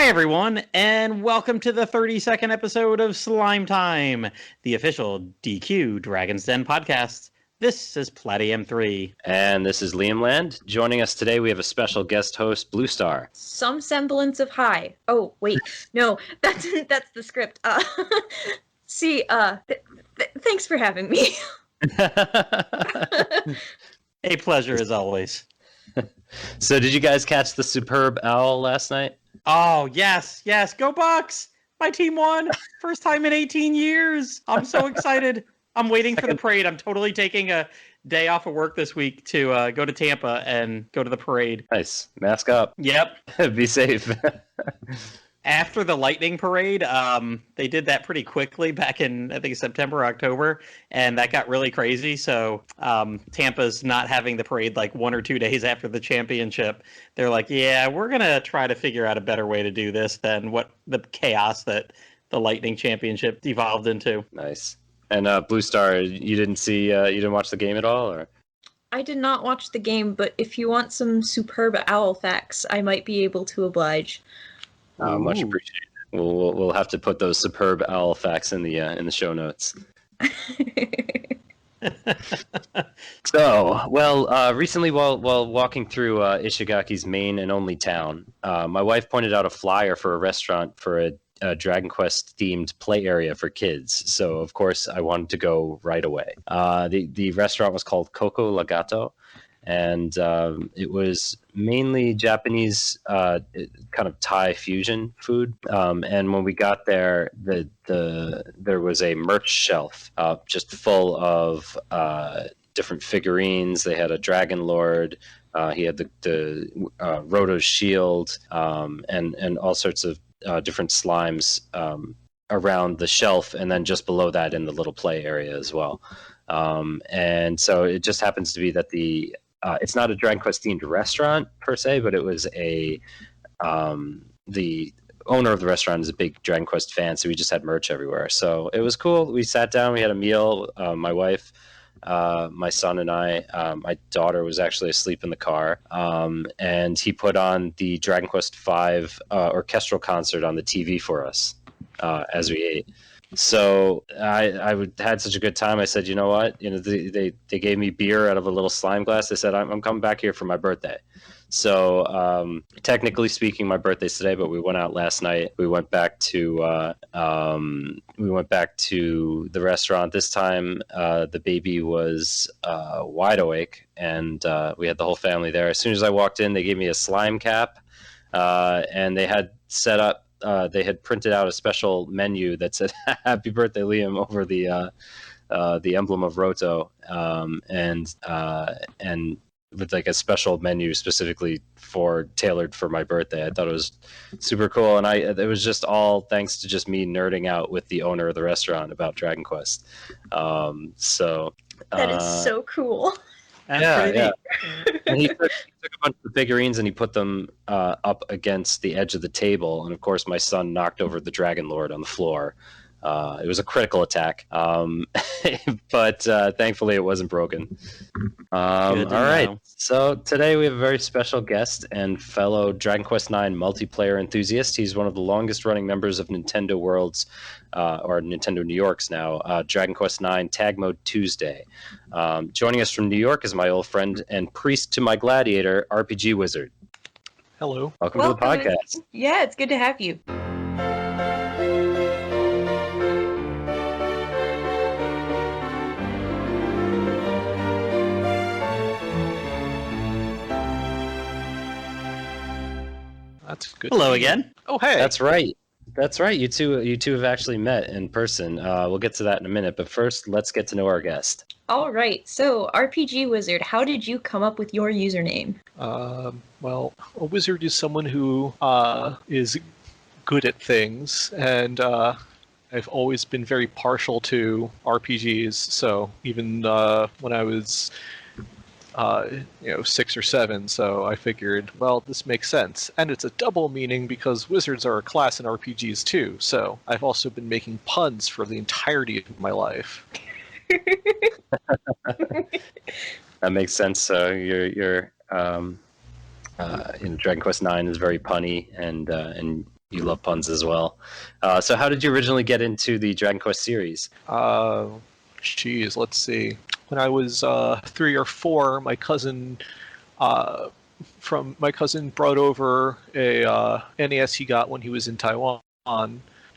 Hi, everyone, and welcome to the 32nd episode of Slime Time, the official DQ Dragon's Den podcast. This is Plattym3. And this is Liamland. Joining us today, we have a special guest host, Bluestar. Some semblance of hi. Oh, wait. No, that's the script. Thanks for having me. A pleasure, as always. So did you guys catch the superb owl last night? Oh, yes, go Bucks! My team won! First time in 18 years! I'm so excited. I'm waiting for the parade. I'm totally taking a day off of work this week to go to Tampa and go to the parade. Nice. Mask up. Yep. Be safe. After the lightning parade, they did that pretty quickly back in, I think, September, October, and that got really crazy. So Tampa's not having the parade like 1 or 2 days after the championship. They're like, yeah, we're going to try to figure out a better way to do this than what the chaos that the lightning championship devolved into. Nice. And Bluestar, you didn't watch the game at all, or? I did not watch the game, but if you want some superb owl facts, I might be able to oblige. Much appreciated. We'll have to put those superb owl facts in the show notes. Recently while walking through Ishigaki's main and only town, my wife pointed out a flyer for a restaurant for a Dragon Quest themed play area for kids. So of course I wanted to go right away. The restaurant was called Coco Lagato, and it was mainly Japanese kind of Thai fusion food. And when we got there, there was a merch shelf just full of different figurines. They had a Dragon Lord. He had the Roto's shield, and all sorts of different slimes around the shelf, and then just below that in the little play area as well. And so it just happens to be that it's not a Dragon Quest themed restaurant per se, but it was the owner of the restaurant is a big Dragon Quest fan, so we just had merch everywhere. So it was cool. We sat down, we had a meal. My wife, my son, and I. My daughter was actually asleep in the car, and he put on the Dragon Quest V orchestral concert on the TV for us as we ate. So I had such a good time. I said, you know what? They gave me beer out of a little slime glass. They said, I'm coming back here for my birthday. So technically speaking, my birthday's today, but we went out last night. We went back to the restaurant. This time, the baby was wide awake, and we had the whole family there. As soon as I walked in, they gave me a slime cap, and they had set up. They had printed out a special menu that said "Happy Birthday, Liam" over the emblem of Roto, and with like a special menu specifically tailored for my birthday. I thought it was super cool, and it was just all thanks to just me nerding out with the owner of the restaurant about Dragon Quest. So that is so cool. Yeah. And he took a bunch of the figurines and he put them up against the edge of the table. And of course, my son knocked over the Dragon Lord on the floor. It was a critical attack, but thankfully it wasn't broken. All right. So today we have a very special guest and fellow Dragon Quest IX multiplayer enthusiast. He's one of the longest running members of Nintendo World's, or Nintendo New York's now, Dragon Quest IX Tag Mode Tuesday. Joining us from New York is my old friend and priest to my gladiator, RPG Wizard. Hello. Welcome to the podcast. Yeah, it's good to have you. That's good. Hello again. Oh, hey. That's right. You two have actually met in person. We'll get to that in a minute, but first, let's get to know our guest. All right. So, RPG Wizard, how did you come up with your username? Well, a wizard is someone who is good at things, and I've always been very partial to RPGs. So even when I was 6 or 7, so I figured, well, this makes sense. And it's a double meaning because wizards are a class in RPGs too, so I've also been making puns for the entirety of my life. That makes sense. Your Dragon Quest IX is very punny, and You love puns as well. So how did you originally get into the Dragon Quest series? Let's see. When I was 3 or 4, my cousin brought over a NES he got when he was in Taiwan,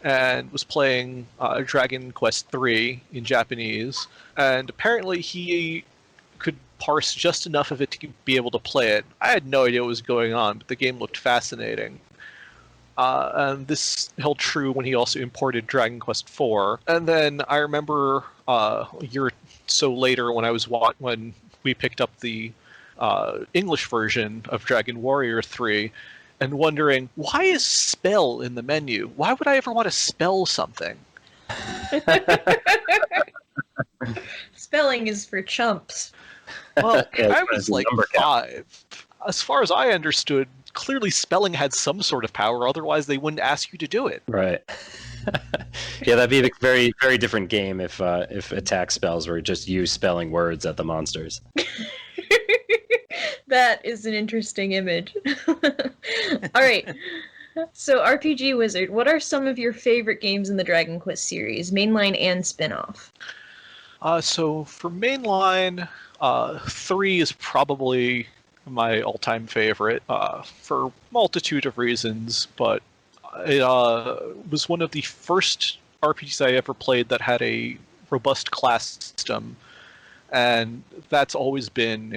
and was playing Dragon Quest 3 in Japanese, and apparently he could parse just enough of it to be able to play it. I had no idea what was going on, but the game looked fascinating. And this held true when he also imported Dragon Quest 4. And then I remember a year or so later when we picked up the English version of Dragon Warrior 3, and wondering, why is spell in the menu? Why would I ever want to spell something? Spelling is for chumps. Well, Yeah, I was like number count. 5. As far as I understood, clearly spelling had some sort of power, otherwise they wouldn't ask you to do it. Right. Yeah, that'd be a very, very different game if attack spells were just you spelling words at the monsters. That is an interesting image. All right. So, RPG Wizard, what are some of your favorite games in the Dragon Quest series, mainline and spin-off? So for mainline, 3 is probably my all-time favorite for multitude of reasons, but it was one of the first RPGs I ever played that had a robust class system, and that's always been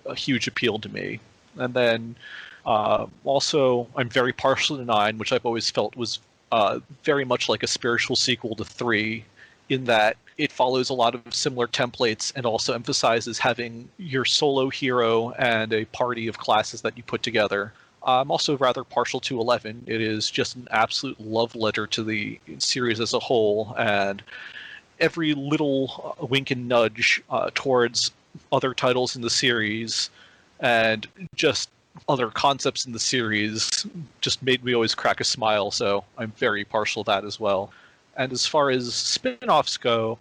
a huge appeal to me. And then also, I'm very partial to 9, which I've always felt was very much like a spiritual sequel to 3, in that it follows a lot of similar templates and also emphasizes having your solo hero and a party of classes that you put together. I'm also rather partial to 11. It is just an absolute love letter to the series as a whole, and every little wink and nudge towards other titles in the series and just other concepts in the series just made me always crack a smile, so I'm very partial to that as well. And as far as spin-offs go,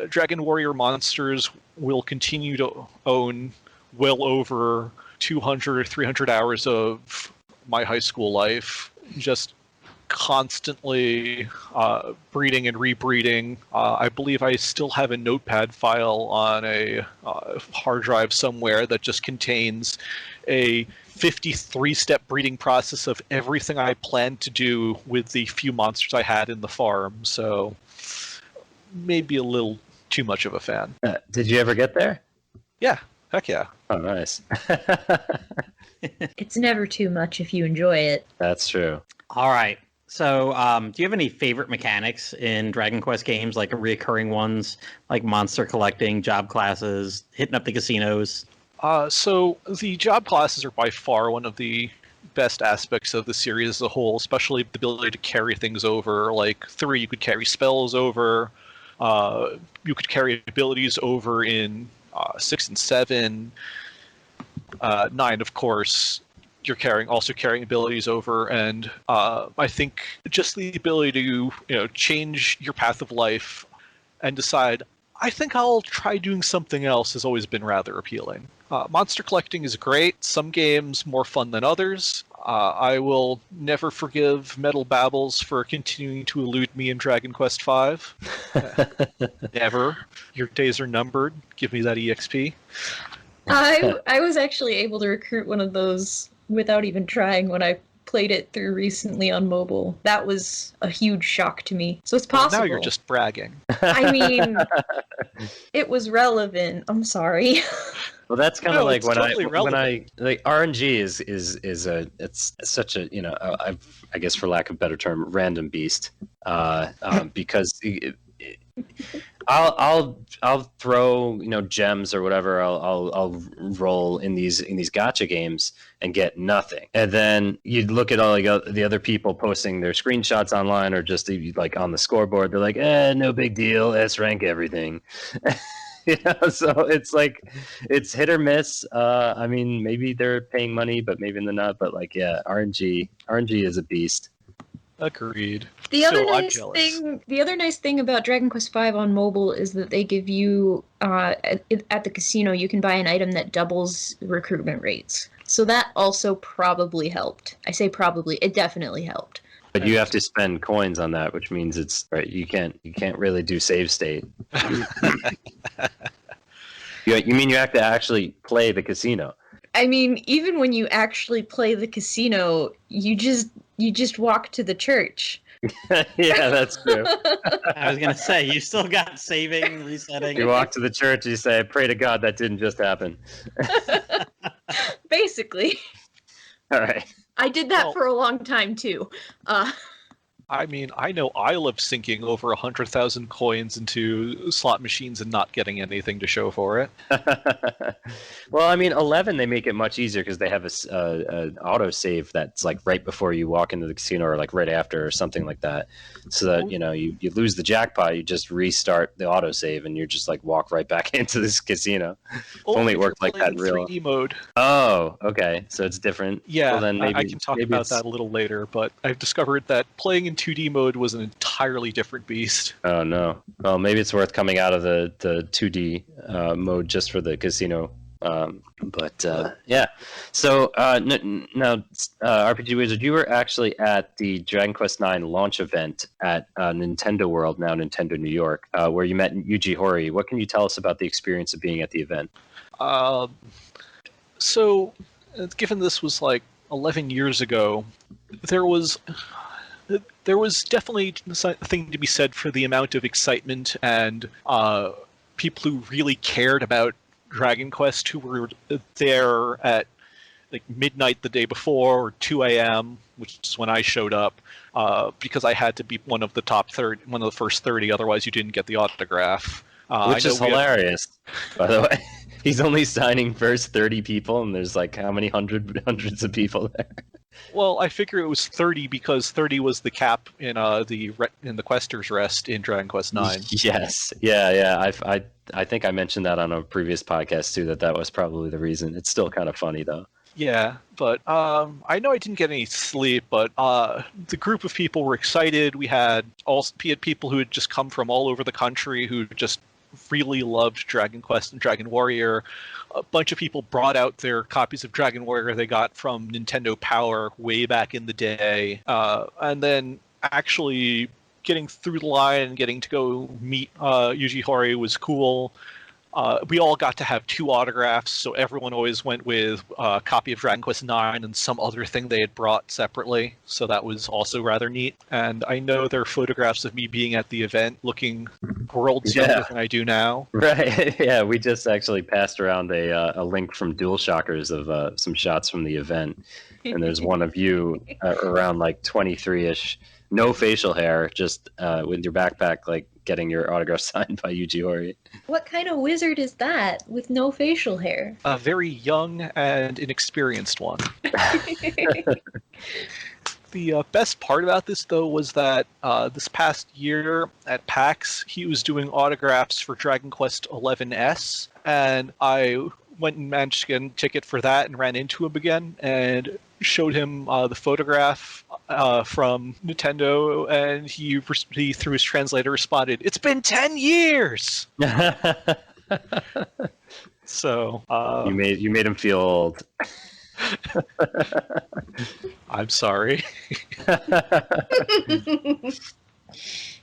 Dragon Warrior Monsters will continue to own well over 200 or 300 hours of my high school life, just constantly breeding and rebreeding. I believe I still have a notepad file on a hard drive somewhere that just contains a 53-step breeding process of everything I planned to do with the few monsters I had in the farm, so maybe a little too much of a fan. Did you ever get there? Yeah, heck yeah. Oh, nice. It's never too much if you enjoy it. That's true. All right. So, do you have any favorite mechanics in Dragon Quest games, like recurring ones, like monster collecting, job classes, hitting up the casinos? So the job classes are by far one of the best aspects of the series as a whole, especially the ability to carry things over. Like 3, you could carry spells over. You could carry abilities over in 6 and 7. 9, of course, you're also carrying abilities over, and I think just the ability to change your path of life and decide, I think I'll try doing something else, has always been rather appealing. Monster collecting is great. Some games more fun than others. I will never forgive Metal Babbles for continuing to elude me in Dragon Quest V. Never. Your days are numbered. Give me that EXP. I was actually able to recruit one of those without even trying when I played it through recently on mobile. That was a huge shock to me. So it's possible. Well, now you're just bragging. I mean, it was relevant. I'm sorry. Well, that's kind of like it's when totally I like RNG it's such a I guess for lack of a better term, random beast, because I'll throw gems or whatever I'll roll in these gacha games and get nothing, and then you look at all the other people posting their screenshots online or just like on the scoreboard, they're like, no big deal, S rank everything. So it's like it's hit or miss. I mean, maybe they're paying money, but maybe they're not. But like, yeah, RNG is a beast. Agreed. The other I'm jealous. nice thing about Dragon Quest V on mobile is that they give you at the casino, you can buy an item that doubles recruitment rates. So that also probably helped. I say probably, it definitely helped. But you have to spend coins on that, which means it's right. You can't really do save state. You mean you have to actually play the casino? I mean, even when you actually play the casino, you just walk to the church. Yeah, that's true. I was gonna say you still got saving, resetting. You walk to the church, you say, "Pray to God that didn't just happen." Basically. All right. I did that for a long time too. I mean, I know I love sinking over 100,000 coins into slot machines and not getting anything to show for it. Well, I mean, 11 they make it much easier because they have an auto save that's like right before you walk into the casino or like right after or something like that. So that you lose the jackpot, you just restart the auto save and you're just like walk right back into this casino. Only it worked like that in real 3D mode. Oh, okay. So it's different. Yeah, well, then maybe, I can talk about that a little later, but I've discovered that playing in 2D mode was an entirely different beast. Oh no. Well, maybe it's worth coming out of the 2D mode just for the casino. Yeah. So now, RPG Wizard, you were actually at the Dragon Quest IX launch event at Nintendo World, now Nintendo New York, where you met Yuji Horii. What can you tell us about the experience of being at the event? So, given this was like 11 years ago, there was definitely something to be said for the amount of excitement and people who really cared about Dragon Quest who were there at like midnight the day before or 2 a.m., which is when I showed up, because I had to be one of the first 30, otherwise you didn't get the autograph. Which is hilarious, by the way. He's only signing first 30 people, and there's like how many hundreds of people there? Well, I figure it was 30 because 30 was the cap in the Quester's Rest in Dragon Quest IX. Yes, yeah. I think I mentioned that on a previous podcast too. That was probably the reason. It's still kind of funny though. Yeah, but I know I didn't get any sleep, but the group of people were excited. We had people who had just come from all over the country who just really loved Dragon Quest and Dragon Warrior. A bunch of people brought out their copies of Dragon Warrior they got from Nintendo Power way back in the day. And then actually getting through the line and getting to go meet Yuji Horii was cool. We all got to have 2 autographs, so everyone always went with a copy of Dragon Quest IX and some other thing they had brought separately, so that was also rather neat. And I know there are photographs of me being at the event looking worlds younger than I do now. Right, yeah, we just actually passed around a link from DualShockers of some shots from the event, and there's one of you around like 23-ish, no facial hair, just with your backpack, like getting your autograph signed by Yuji Horii. What kind of wizard is that with no facial hair? A very young and inexperienced one. The best part about this, though, was that this past year at PAX, he was doing autographs for Dragon Quest XI's, and I went and managed to get a ticket for that and ran into him again and showed him the photograph from Nintendo, and he through his translator responded, "It's been 10 years!" So you made him feel old. I'm sorry.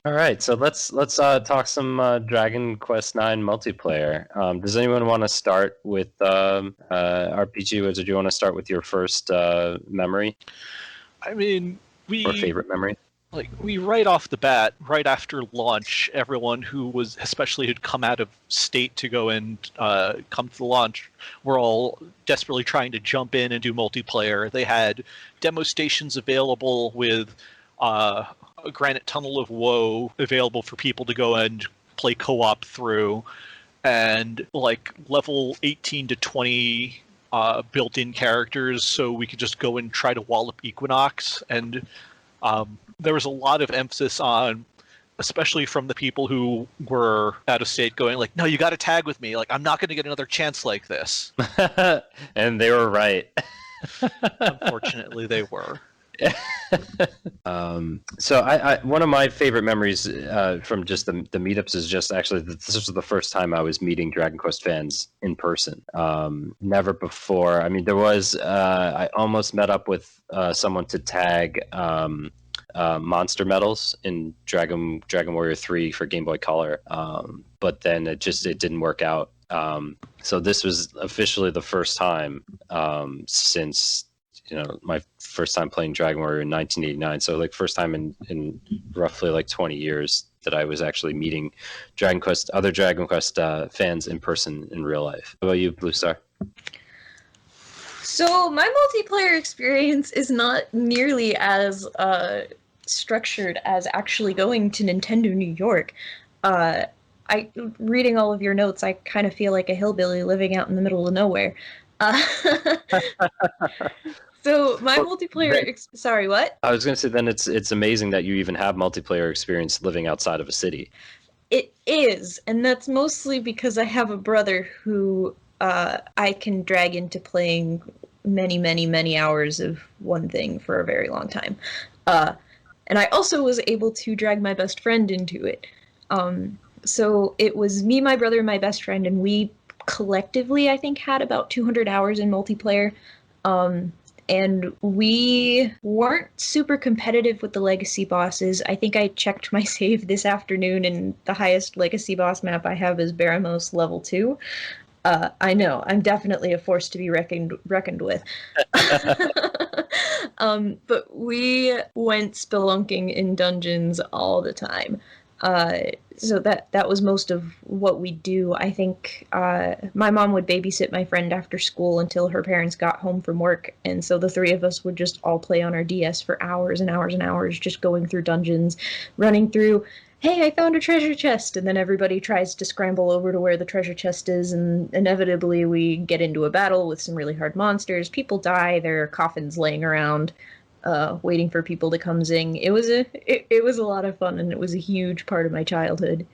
All right, so let's talk some Dragon Quest IX multiplayer. Does anyone want to start with RPG Wizard? Do you want to start with your first memory? I mean, or favorite memory? We right off the bat, right after launch, everyone who was, especially who'd come out of state to go and come to the launch, were all desperately trying to jump in and do multiplayer. They had demo stations available with a Granite Tunnel of Woe available for people to go and play co-op through, and like level 18 to 20 built-in characters, so we could just go and try to wallop Equinox. And there was a lot of emphasis on, especially from the people who were out of state, going like, "No, you got to tag with me. Like, I'm not going to get another chance like this." And they were right. Unfortunately, they were. So I one of my favorite memories from just the meetups is just actually this was the first time I was meeting Dragon Quest fans in person. Never before. I mean, there was I almost met up with someone to tag monster medals in Dragon Warrior 3 for Game Boy Color, but then it didn't work out. So this was officially the first time since my first time playing Dragon Warrior in 1989. So like first time in roughly like 20 years that I was actually meeting other Dragon Quest fans in person in real life. How about you, Bluestar? So my multiplayer experience is not nearly as structured as actually going to Nintendo New York. Reading all of your notes, I kind of feel like a hillbilly living out in the middle of nowhere. So my multiplayer. Sorry, what? I was going to say then it's amazing that you even have multiplayer experience living outside of a city. It is, and that's mostly because I have a brother who I can drag into playing many, many, many hours of one thing for a very long time. And I also was able to drag my best friend into it. So it was me, my brother, and my best friend, and we collectively, I think, had about 200 hours in multiplayer. And we weren't super competitive with the legacy bosses. I think I checked my save this afternoon, and the highest legacy boss map I have is Baramos level 2. I know, I'm definitely a force to be reckoned with. But we went spelunking in dungeons all the time. So that was most of what we do. I think my mom would babysit my friend after school until her parents got home from work, and so the three of us would just all play on our DS for hours and hours and hours, just going through dungeons, running through, hey, I found a treasure chest, and then everybody tries to scramble over to where the treasure chest is, and inevitably we get into a battle with some really hard monsters. People die, there are coffins laying around, waiting for people to come zing. It was a lot of fun, and it was a huge part of my childhood.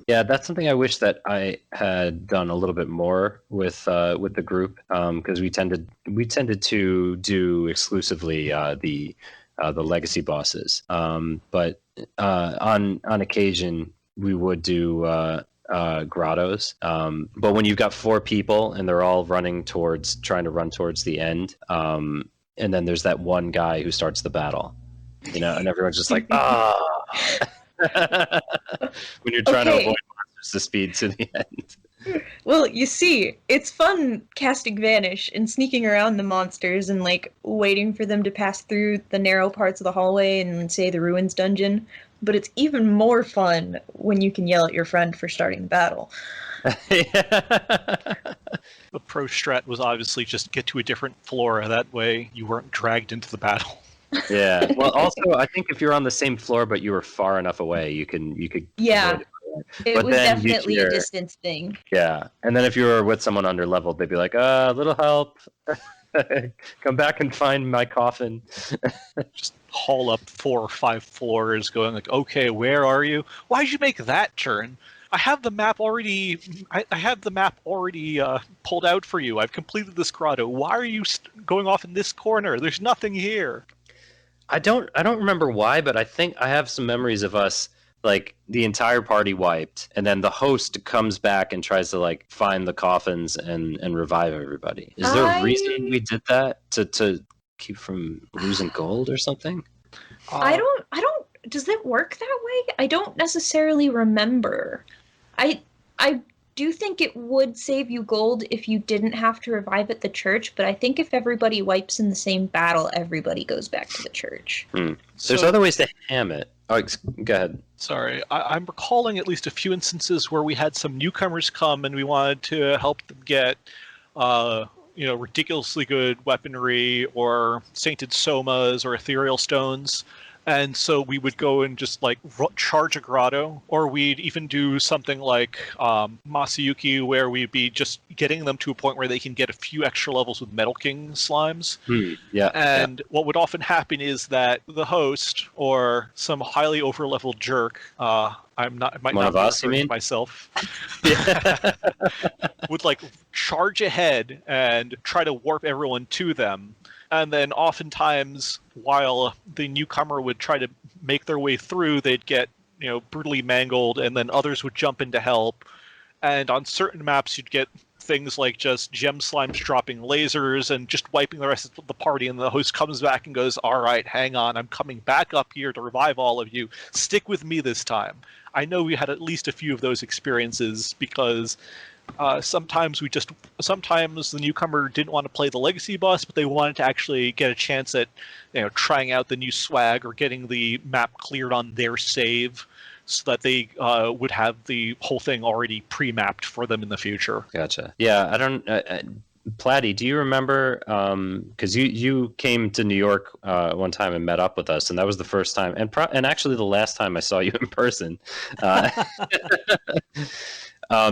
Yeah, that's something I wish that I had done a little bit more with the group, because we tended to do exclusively the legacy bosses, but on occasion we would do grottos. But when you've got 4 people and they're all trying to run towards the end, and then there's that one guy who starts the battle, and everyone's just like, ah. When you're trying to avoid monsters to speed to the end. Well, you see, it's fun casting Vanish and sneaking around the monsters and, like, waiting for them to pass through the narrow parts of the hallway and, say, the Ruins dungeon. But it's even more fun when you can yell at your friend for starting the battle. The pro strat was obviously just get to a different floor. That way you weren't dragged into the battle. Yeah. Well, also, I think if you're on the same floor but you were far enough away, you could. Yeah. It But was then definitely a distance thing. Yeah, and then if you were with someone under leveled, they'd be like, little help. Come back and find my coffin. Just haul up 4 or 5 floors going like, okay, where are you? Why'd you make that turn? I have the map already. I have the map already pulled out for you. I've completed this grotto. Why are you going off in this corner? There's nothing here. I don't remember why, but I think I have some memories of us, like, the entire party wiped, and then the host comes back and tries to, like, find the coffins and revive everybody. Is there a reason we did that to keep from losing gold or something? I don't. Does that work that way? I don't necessarily remember. I do think it would save you gold if you didn't have to revive at the church, but I think if everybody wipes in the same battle, everybody goes back to the church. There's other ways to ham it. Oh, go ahead. Sorry, I'm recalling at least a few instances where we had some newcomers come and we wanted to help them get, ridiculously good weaponry or sainted somas or ethereal stones. And so we would go and just, like, charge a grotto, or we'd even do something like Masayuki, where we'd be just getting them to a point where they can get a few extra levels with Metal King slimes. What would often happen is that the host or some highly overleveled jerk, I might One not of us, you mean? myself, would, like, charge ahead and try to warp everyone to them. And then oftentimes, while the newcomer would try to make their way through, they'd get, brutally mangled, and then others would jump in to help. And on certain maps, you'd get things like just gem slimes dropping lasers and just wiping the rest of the party, and the host comes back and goes, all right, hang on, I'm coming back up here to revive all of you. Stick with me this time. I know we had at least a few of those experiences because sometimes the newcomer didn't want to play the legacy boss, but they wanted to actually get a chance at trying out the new swag or getting the map cleared on their save, so that they would have the whole thing already pre-mapped for them in the future. Gotcha. Yeah, I don't. Platty, do you remember? Because you came to New York one time and met up with us, and that was the first time, and actually the last time I saw you in person.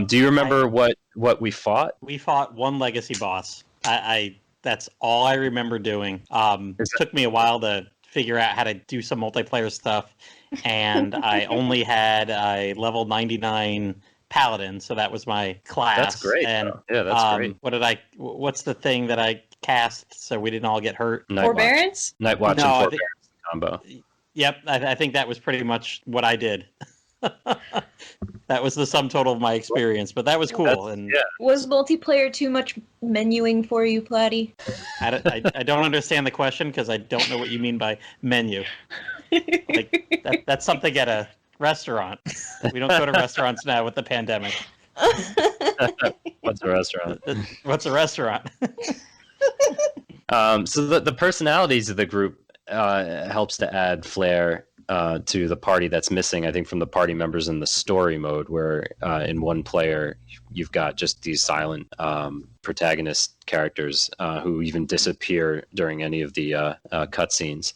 Do you remember what we fought? We fought one legacy boss. I that's all I remember doing. It took me a while to figure out how to do some multiplayer stuff, and I only had a level 99 paladin, so that was my class. That's great. And yeah, that's great. What's the thing that I cast so we didn't all get hurt? Forbearance? Night Watch and Forbearance combo. Yep, I think that was pretty much what I did. That was the sum total of my experience, but that was cool. Was multiplayer too much menuing for you, Platty? I don't understand the question because I don't know what you mean by menu. Like that's something at a restaurant. We don't go to restaurants now with the pandemic. What's a restaurant? What's a restaurant? So the personalities of the group helps to add flair to the party that's missing, I think, from the party members in the story mode, where in one player you've got just these silent protagonist characters who even disappear during any of the cutscenes.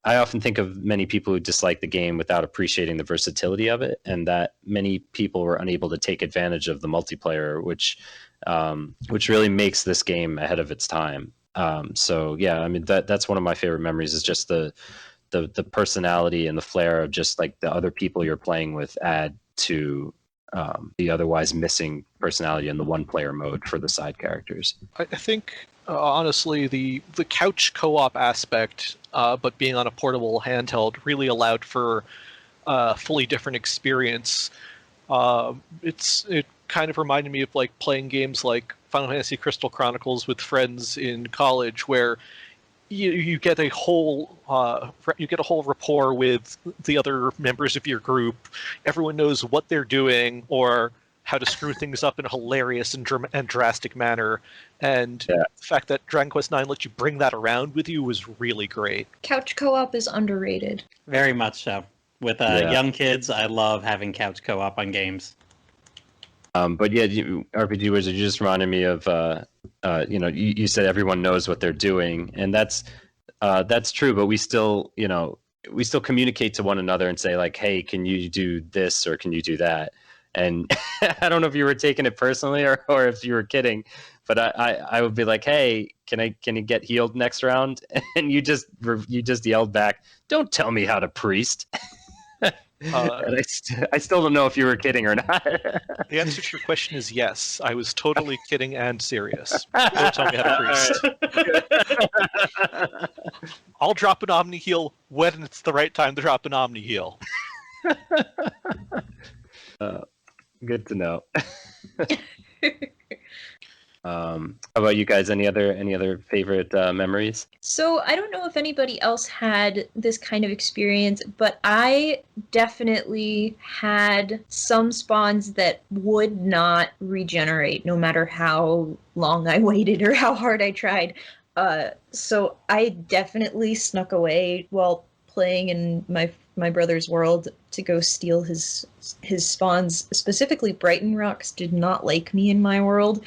I often think of many people who dislike the game without appreciating the versatility of it, and that many people were unable to take advantage of the multiplayer, which really makes this game ahead of its time. So yeah, I mean that's one of my favorite memories, is just the personality and the flair of just like the other people you're playing with add to the otherwise missing personality in the one player mode for the side characters. I think honestly the couch co-op aspect, but being on a portable handheld, really allowed for a fully different experience. It kind of reminded me of like playing games like Final Fantasy Crystal Chronicles with friends in college, where you get a whole rapport with the other members of your group. Everyone knows what they're doing or how to screw things up in a hilarious and drastic manner. And the fact that Dragon Quest IX lets you bring that around with you was really great. Couch co-op is underrated. Very much so. With young kids, I love having couch co-op on games. But yeah, RPG Wizard, you just reminded me of, you said everyone knows what they're doing, and that's true. But we still communicate to one another and say like, hey, can you do this or can you do that? And I don't know if you were taking it personally or if you were kidding, but I would be like, hey, can you get healed next round? And you just yelled back, don't tell me how to priest. And I still don't know if you were kidding or not. The answer to your question is yes. I was totally kidding and serious. Don't tell me how to priest. I'll drop an Omni Heal when it's the right time to drop an Omni Heal. Good to know. How about you guys? Any other favorite memories? So I don't know if anybody else had this kind of experience, but I definitely had some spawns that would not regenerate no matter how long I waited or how hard I tried. So I definitely snuck away while playing in my brother's world to go steal his spawns. Specifically, Brighton Rocks did not like me in my world.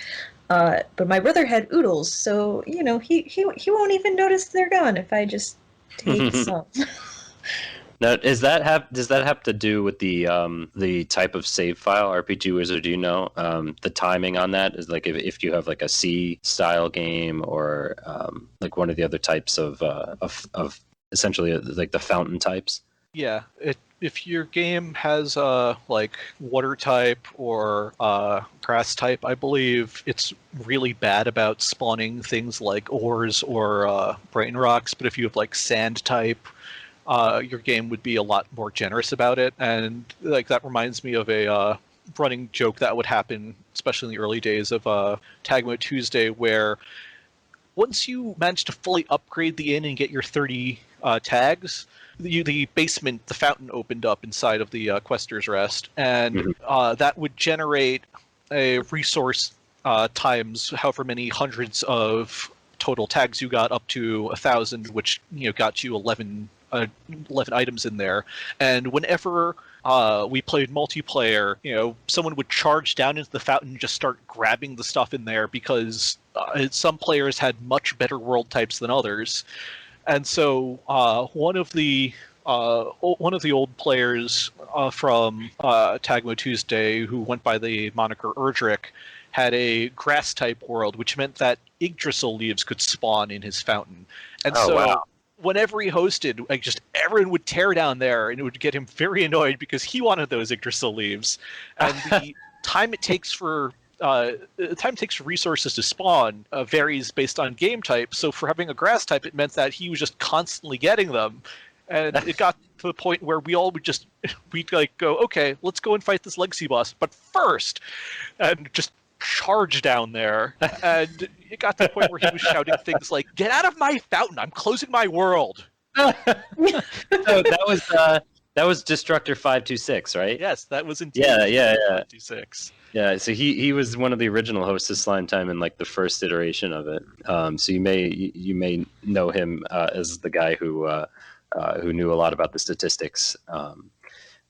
But my brother had oodles, so he won't even notice they're gone if I just take some. Now, does that have to do with the type of save file? RPG Wizard, do you know the timing on that? Is like if you have like a C style game or like one of the other types of essentially like the fountain types? Yeah, if your game has like water type or grass type, I believe it's really bad about spawning things like ores or brain rocks. But if you have like sand type, your game would be a lot more generous about it. And like that reminds me of a running joke that would happen, especially in the early days of Tag Mode Tuesday, where once you manage to fully upgrade the inn and get your 30 tags, the basement, the fountain opened up inside of the Quester's Rest, and that would generate a resource times however many hundreds of total tags you got, up to 1,000, which got you 11 items in there. And whenever we played multiplayer, someone would charge down into the fountain and just start grabbing the stuff in there, because some players had much better world types than others. And so one of the old players from Tagmo Tuesday, who went by the moniker Erdrick, had a grass type world, which meant that Yggdrasil leaves could spawn in his fountain. And whenever he hosted, just everyone would tear down there, and it would get him very annoyed because he wanted those Yggdrasil leaves. And the time it takes for resources to spawn varies based on game type. So for having a grass type, it meant that he was just constantly getting them. And it got to the point where we all would we'd go, okay, let's go and fight this legacy boss, but first, and just charge down there. And it got to the point where he was shouting things like, "Get out of my fountain! I'm closing my world." So that was Destructor 526, right? Yes, that was indeed. Yeah. 526. Yeah, so he was one of the original hosts of Slime Time in the first iteration of it. So you may know him as the guy who knew a lot about the statistics.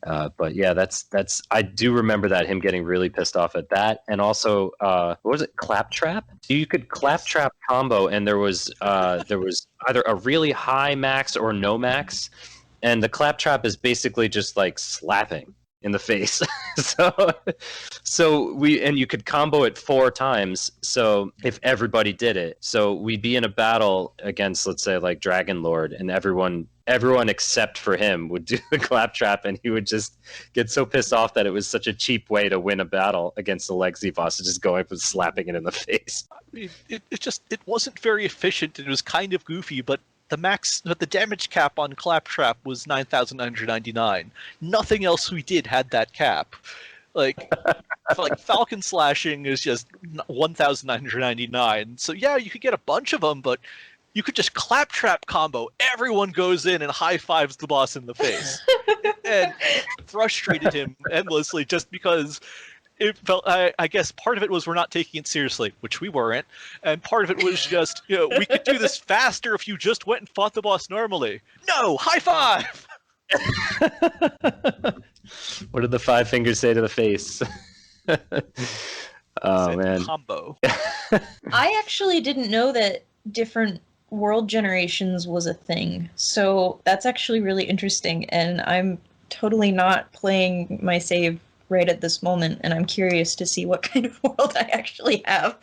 But yeah, that's I do remember that, him getting really pissed off at that, and also what was it, Claptrap? So you could Claptrap combo, and there was either a really high max or no max, and the Claptrap is basically just slapping in the face. so you could combo it 4 times. So if everybody did it, so we'd be in a battle against, let's say, Dragon Lord, and everyone except for him would do the Claptrap, and he would just get so pissed off that it was such a cheap way to win a battle against the legacy boss, to just go up and slapping it in the face. I mean, it wasn't very efficient. It was kind of goofy, but the damage cap on Claptrap was 9,999. Nothing else we did had that cap. Falcon slashing is just 1,999. So yeah, you could get a bunch of them, but you could just Claptrap combo. Everyone goes in and high fives the boss in the face, and frustrated him endlessly, just because it felt. I guess part of it was we're not taking it seriously, which we weren't, and part of it was just we could do this faster if you just went and fought the boss normally. No, high five. What did the 5 fingers say to the face? Oh man, combo. I actually didn't know that different world generations was a thing, so that's actually really interesting, and I'm totally not playing my save right at this moment, and I'm curious to see what kind of world I actually have.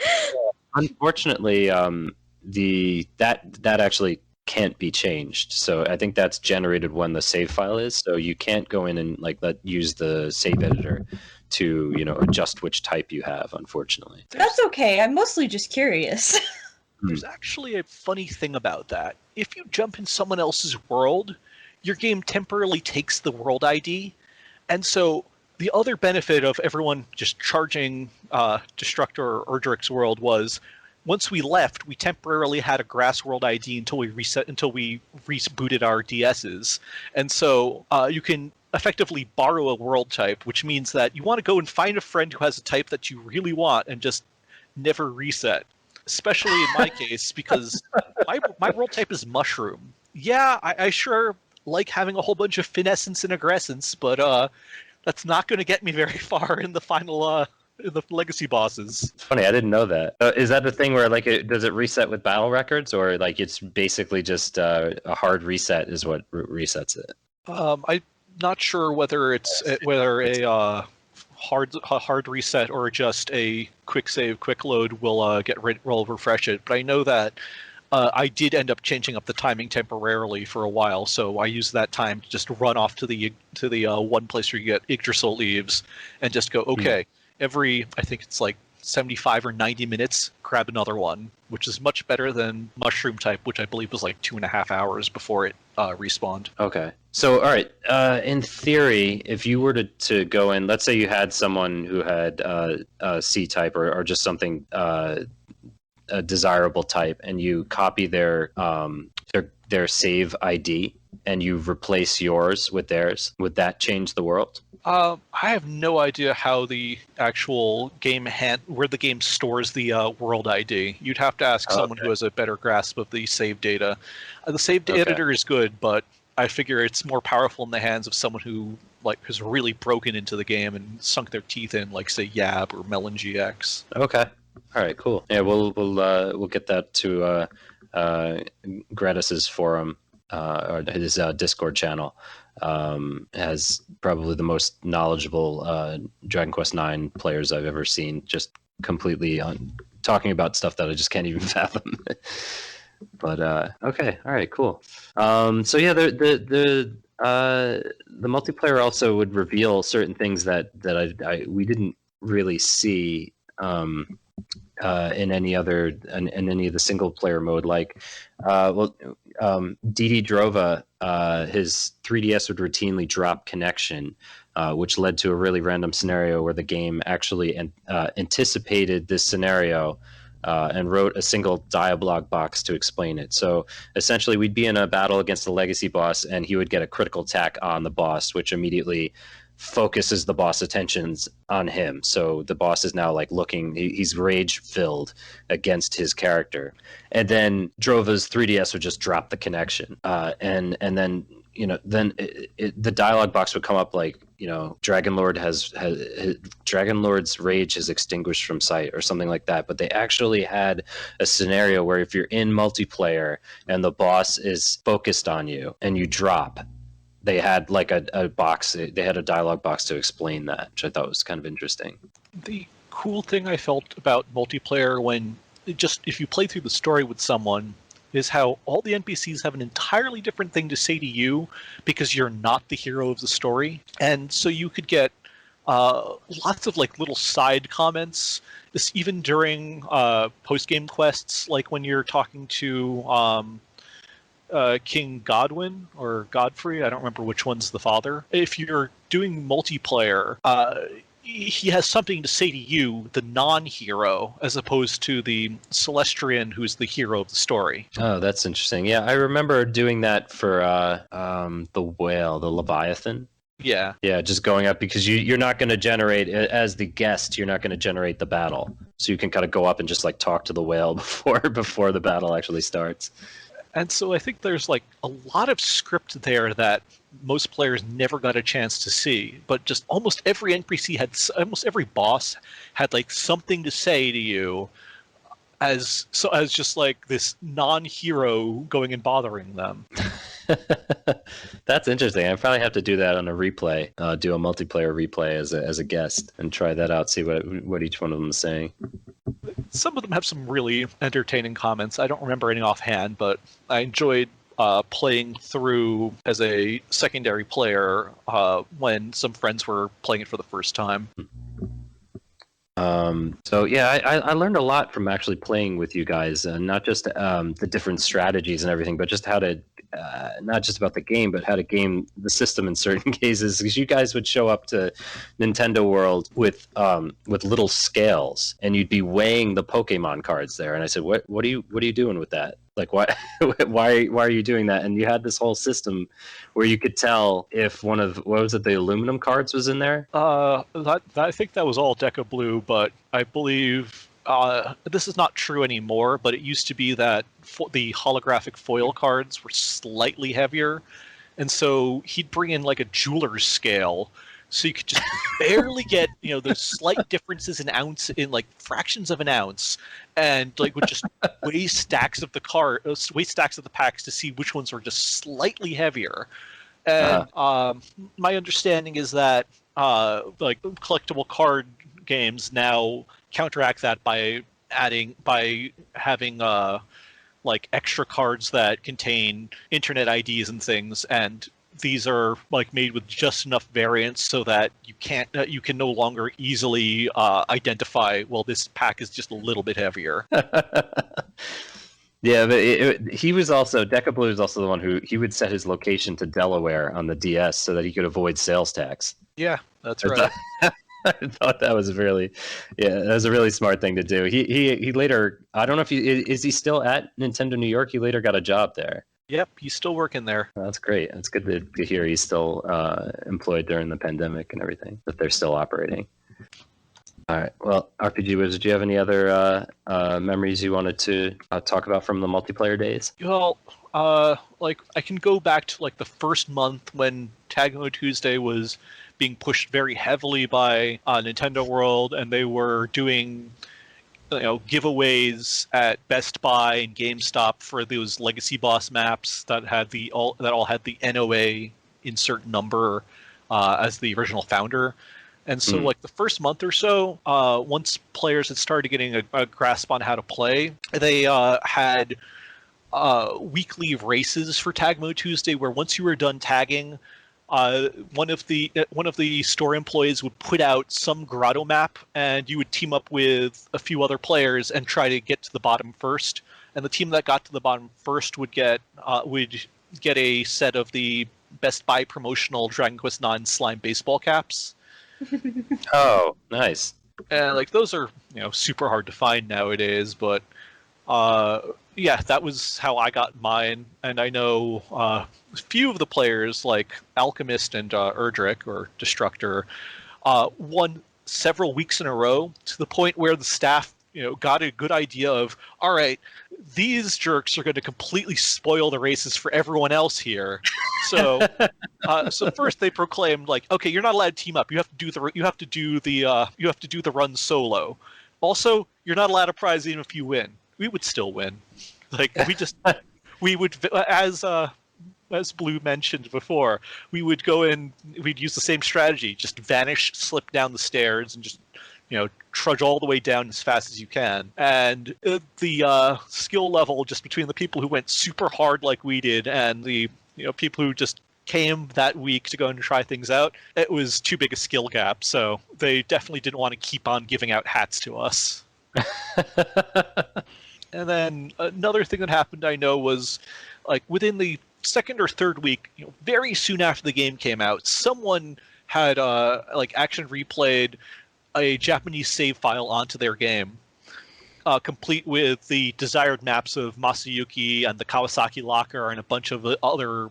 Unfortunately, that actually can't be changed. So I think that's generated when the save file is. So you can't go in and use the save editor to adjust which type you have. Unfortunately, that's okay. I'm mostly just curious. There's actually a funny thing about that. If you jump in someone else's world, your game temporarily takes the world ID, and so the other benefit of everyone just charging Destructor or Erdrick's world was, once we left, we temporarily had a grass world ID until we rebooted our DSs. And so you can effectively borrow a world type, which means that you want to go and find a friend who has a type that you really want and just never reset. Especially in my case, because my world type is Mushroom. Yeah, I sure like having a whole bunch of Finessence and Aggressence, but that's not going to get me very far in the final in the legacy bosses. It's funny, I didn't know that. Is that the thing where does it reset with battle records, or it's basically just a hard reset is what resets it? I'm not sure whether it's a hard reset or just a quick save, quick load will refresh it. But I know that I did end up changing up the timing temporarily for a while, so I used that time to just run off to the one place where you get Yggdrasil leaves and just go, okay, every, I think it's 75 or 90 minutes, grab another one, which is much better than Mushroom Type, which I believe was like 2.5 hours before it respawned. Okay. So, all right. In theory, if you were to go in, let's say you had someone who had C-type or just something a desirable type, and you copy their save ID and you replace yours with theirs, would that change the world? I have no idea how the actual game where the game stores the world ID. You'd have to ask someone who has a better grasp of the save data. The save editor is good, but I figure it's more powerful in the hands of someone who has really broken into the game and sunk their teeth in, like say Yab or Melon GX. Okay. All right. Cool. Yeah, we'll get that to Gratis's forum or his Discord channel. Has probably the most knowledgeable Dragon Quest IX players I've ever seen. Just completely talking about stuff that I just can't even fathom. But okay, all right, cool. So yeah, the multiplayer also would reveal certain things that we didn't really see in any other in any of the single player mode. Like, DD Drova, his 3DS would routinely drop connection, which led to a really random scenario where the game actually anticipated this scenario and wrote a single dialogue box to explain it. So essentially, we'd be in a battle against a legacy boss, and he would get a critical attack on the boss, which immediately focuses the boss attentions on him. So the boss is now like looking, he's rage filled against his character. And then Drova's 3DS would just drop the connection. And then, the dialogue box would come up like, Dragon Lord's rage has extinguished from sight or something like that. But they actually had a scenario where if you're in multiplayer and the boss is focused on you and you drop, they had like a box, they had a dialogue box to explain that, which I thought was kind of interesting. The cool thing I felt about multiplayer if you play through the story with someone, is how all the NPCs have an entirely different thing to say to you because you're not the hero of the story. And so you could get lots of like little side comments, even during post-game quests, like when you're talking to King Godwin or Godfrey, I don't remember which one's the father. If you're doing multiplayer, he has something to say to you, the non-hero, as opposed to the Celestrian, who's the hero of the story. Oh, that's interesting. Yeah, I remember doing that for the whale, the Leviathan. Yeah. Yeah, just going up because you're not going to generate, as the guest, you're not going to generate the battle. So you can kind of go up and just like talk to the whale before the battle actually starts. And so I think there's like a lot of script there that most players never got a chance to see, but just almost every NPC almost every boss had like something to say to you as just like this non-hero going and bothering them. That's interesting. I probably have to do that on a replay, do a multiplayer replay as a guest and try that out, see what each one of them is saying. Some of them have some really entertaining comments. I don't remember any offhand, but I enjoyed playing through as a secondary player when some friends were playing it for the first time. So yeah, I learned a lot from actually playing with you guys, and not just the different strategies and everything, but just how to not just about the game, but how to game the system in certain cases. Because you guys would show up to Nintendo World with little scales, and you'd be weighing the Pokemon cards there. And I said, "What are you doing with that? Like, why are you doing that?" And you had this whole system where you could tell if one of the aluminum cards was in there. I think that was all Deca Blue, but I believe this is not true anymore. But it used to be that the holographic foil cards were slightly heavier, and so he'd bring in like a jeweler's scale. So you could just barely get, those slight differences in ounce, in like fractions of an ounce, and like would just weigh stacks of the packs to see which ones were just slightly heavier. And my understanding is that like collectible card games now counteract that by having like extra cards that contain internet IDs and things, and these are like made with just enough variants so that you can no longer easily identify, well, this pack is just a little bit heavier. Yeah, but he was also, Deca Blue was also the one who he would set his location to Delaware on the DS so that he could avoid sales tax. Yeah, that's right. I thought that was a really smart thing to do. He later, I don't know if is he still at Nintendo New York? He later got a job there. Yep, he's still working there. That's great. That's good to hear he's still employed during the pandemic and everything, that they're still operating. All right. Well, RPG Wizard, do you have any other memories you wanted to talk about from the multiplayer days? Well, like I can go back to like the first month when Tag Mode Tuesday was being pushed very heavily by Nintendo World, and they were doing giveaways at Best Buy and GameStop for those Legacy Boss maps that all had the NOA insert number as the original founder. And so, like the first month or so, once players had started getting a grasp on how to play, they had weekly races for Tag Mode Tuesday, where once you were done tagging, one of the store employees would put out some grotto map, and you would team up with a few other players and try to get to the bottom first. And the team that got to the bottom first would get a set of the Best Buy promotional Dragon Quest IX slime baseball caps. Oh, nice. And like those are super hard to find nowadays, but yeah, that was how I got mine. And I know a few of the players, like Alchemist and Erdrick or Destructor, won several weeks in a row, to the point where the staff got a good idea of, all right, these jerks are going to completely spoil the races for everyone else here. So, so first they proclaimed, like, okay, you're not allowed to team up. You have to do the run solo. Also, you're not allowed a prize even if you win. We would still win. Like we would, as Blue mentioned before, we would go in. We'd use the same strategy: just vanish, slip down the stairs, and just trudge all the way down as fast as you can. And the skill level just between the people who went super hard like we did and the people who just came that week to go and try things out, it was too big a skill gap. So they definitely didn't want to keep on giving out hats to us. And then another thing that happened, I know, was like within the second or third week, very soon after the game came out, someone had like action replayed a Japanese save file onto their game, complete with the desired maps of Masayuki and the Kawasaki Locker and a bunch of other,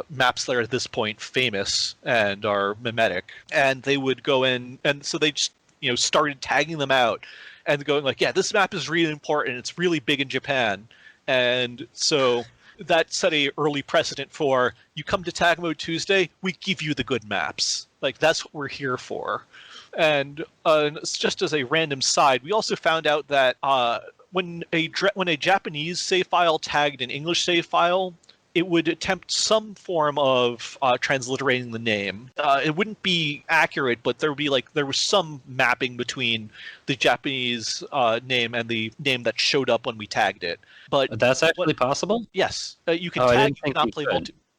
maps that are at this point famous and are mimetic. And they would go in, and so they just, started tagging them out and going like, yeah, this map is really important. It's really big in Japan. And so that set a early precedent for, you come to Tag Mode Tuesday, we give you the good maps. Like, that's what we're here for. And just as a random side, we also found out that when a Japanese save file tagged an English save file, it would attempt some form of transliterating the name. It wouldn't be accurate, but there was some mapping between the Japanese name and the name that showed up when we tagged it. But that's actually possible? Yes, you can tag.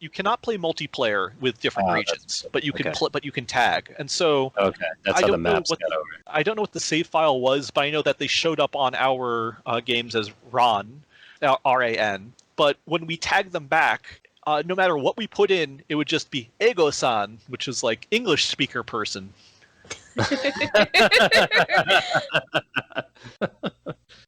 You cannot play multiplayer with different regions, but you can but you can tag. And so that's how the maps got over. I don't know what the save file was, but I know that they showed up on our games as RAN, RAN. But when we tagged them back, no matter what we put in, it would just be Ego-san, which is like English speaker person.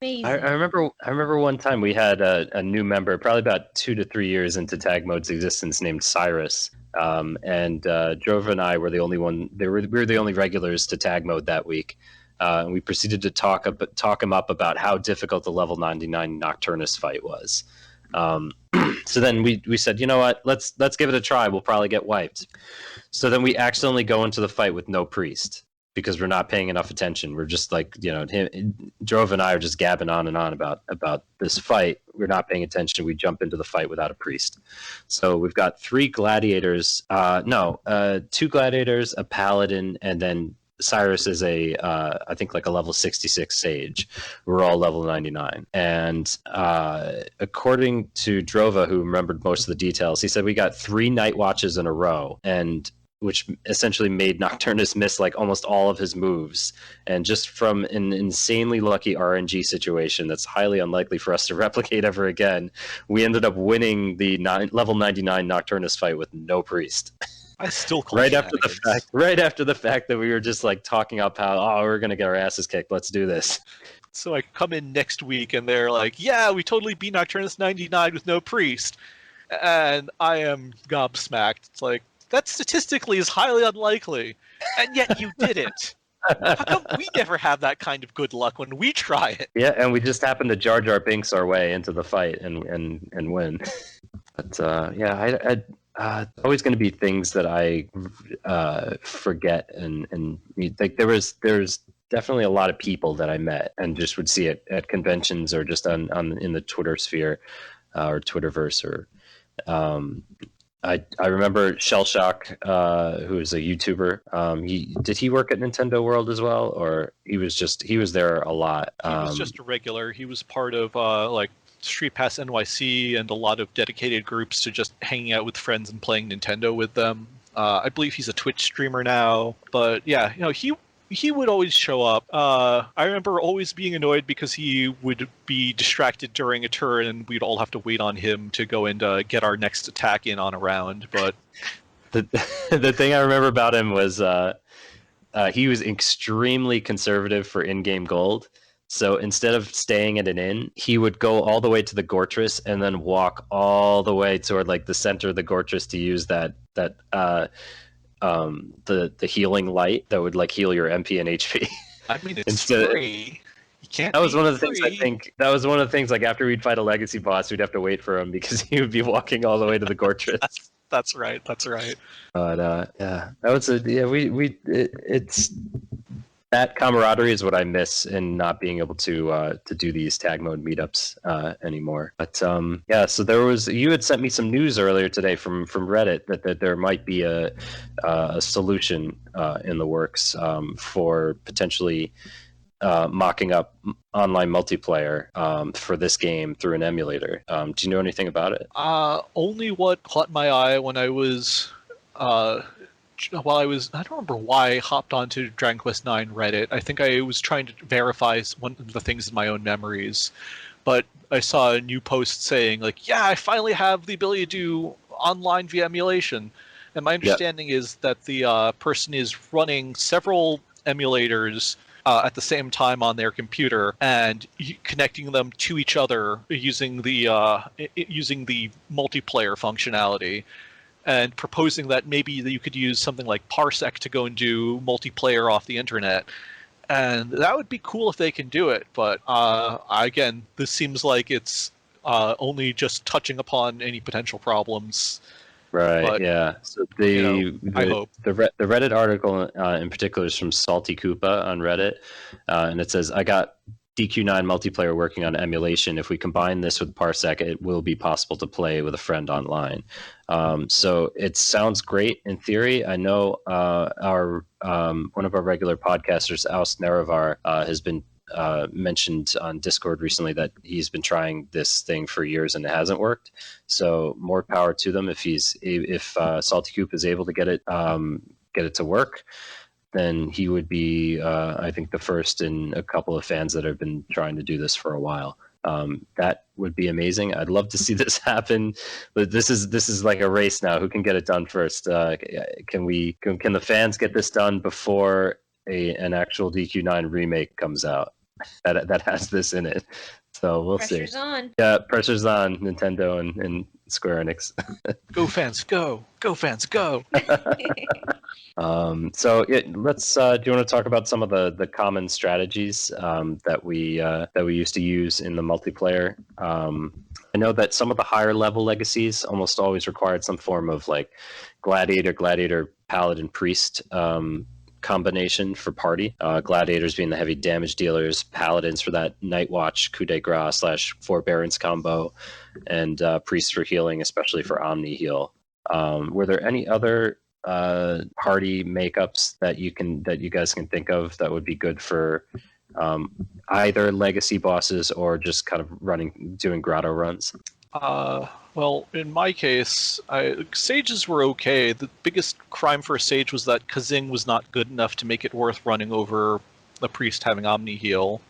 I remember one time we had a new member, probably about 2 to 3 years into Tag Mode's existence, named Cyrus, and Drova and I were the only one. We were the only regulars to Tag Mode that week, and we proceeded to talk him up about how difficult the level 99 Nocturnus fight was. So then we said, you know what, let's give it a try. We'll probably get wiped. So then we accidentally go into the fight with no priest, because we're not paying enough attention. We're just like, Drove and I are just gabbing on and on about this fight. We're not paying attention. We jump into the fight without a priest. So we've got 3 gladiators, 2 gladiators, a paladin, and then Cyrus is I think like a level 66 sage. We're all level 99. And according to Drova, who remembered most of the details, he said we got 3 night watches in a row, and which essentially made Nocturnus miss like almost all of his moves. And just from an insanely lucky RNG situation that's highly unlikely for us to replicate ever again, we ended up winning the level 99 Nocturnus fight with no priest. I still call right after the fact that we were just like talking up how, we're gonna get our asses kicked, let's do this. So I come in next week and they're like, yeah, we totally beat Nocturnus 99 with no priest. And I am gobsmacked. It's like, that statistically is highly unlikely, and yet you did it. How come we never have that kind of good luck when we try it? Yeah, and we just happened to Jar Jar Binks our way into the fight and win. But always going to be things that I forget, and like there's definitely a lot of people that I met and just would see it at conventions or just on in the Twitter sphere or Twitterverse or. I remember Shellshock, who is a YouTuber. Did he work at Nintendo World as well, or he was there a lot? He was just a regular. He was part of like Street Pass NYC and a lot of dedicated groups to just hanging out with friends and playing Nintendo with them. I believe he's a Twitch streamer now, but yeah, he would always show up. I remember always being annoyed because he would be distracted during a turn and we'd all have to wait on him to go and get our next attack in on a round. But the thing I remember about him was he was extremely conservative for in-game gold. So instead of staying at an inn, he would go all the way to the Gortress and then walk all the way toward like the center of the Gortress to use that the healing light that would like heal your MP and HP. I mean, it's free. You can't. That was one of the things I think. That was one of the things. Like after we'd fight a legacy boss, we'd have to wait for him because he would be walking all the way to the Gortress. That's right. But yeah, that was it's that camaraderie is what I miss in not being able to do these tag mode meetups anymore. But yeah, so you had sent me some news earlier today from Reddit that there might be a solution in the works for potentially mocking up online multiplayer for this game through an emulator. Do you know anything about it? Only what caught my eye when I was I don't remember why I hopped onto Dragon Quest IX Reddit. I think I was trying to verify one of the things in my own memories, but I saw a new post saying like, yeah, I finally have the ability to do online via emulation. And my understanding is that the person is running several emulators at the same time on their computer and connecting them to each other using the multiplayer functionality. And proposing that maybe you could use something like Parsec to go and do multiplayer off the internet. And that would be cool if they can do it. But again, this seems like it's only just touching upon any potential problems. Right, but, yeah. So I hope. The Reddit article in particular is from Salty Koopa on Reddit. And it says, I got DQ9 multiplayer working on emulation. If we combine this with Parsec, it will be possible to play with a friend online. So it sounds great in theory. I know our one of our regular podcasters, Aus Neravar, has been mentioned on Discord recently that he's been trying this thing for years and it hasn't worked. So more power to them. If Salty Coop is able to get it to work, then he would be, I think, the first in a couple of fans that have been trying to do this for a while. That would be amazing. I'd love to see this happen, but this is like a race now. Who can get it done first? Can the fans get this done before an actual DQ9 remake comes out that has this in it? So we'll see. Pressure's on. Yeah, pressure's on Nintendo and Square Enix. Go fans, go! Go fans, go! So let's. Do you want to talk about some of the common strategies that we used to use in the multiplayer? I know that some of the higher level legacies almost always required some form of like gladiator, paladin, priest combination for party. Gladiators being the heavy damage dealers, paladins for that night watch coup de grace / forbearance combo, and priests for healing, especially for omni heal. Were there any other party makeups that you guys can think of that would be good for either legacy bosses or just kind of doing grotto runs? Well, in my case, sages were okay. The biggest crime for a sage was that Kazing was not good enough to make it worth running over a priest having Omni heal.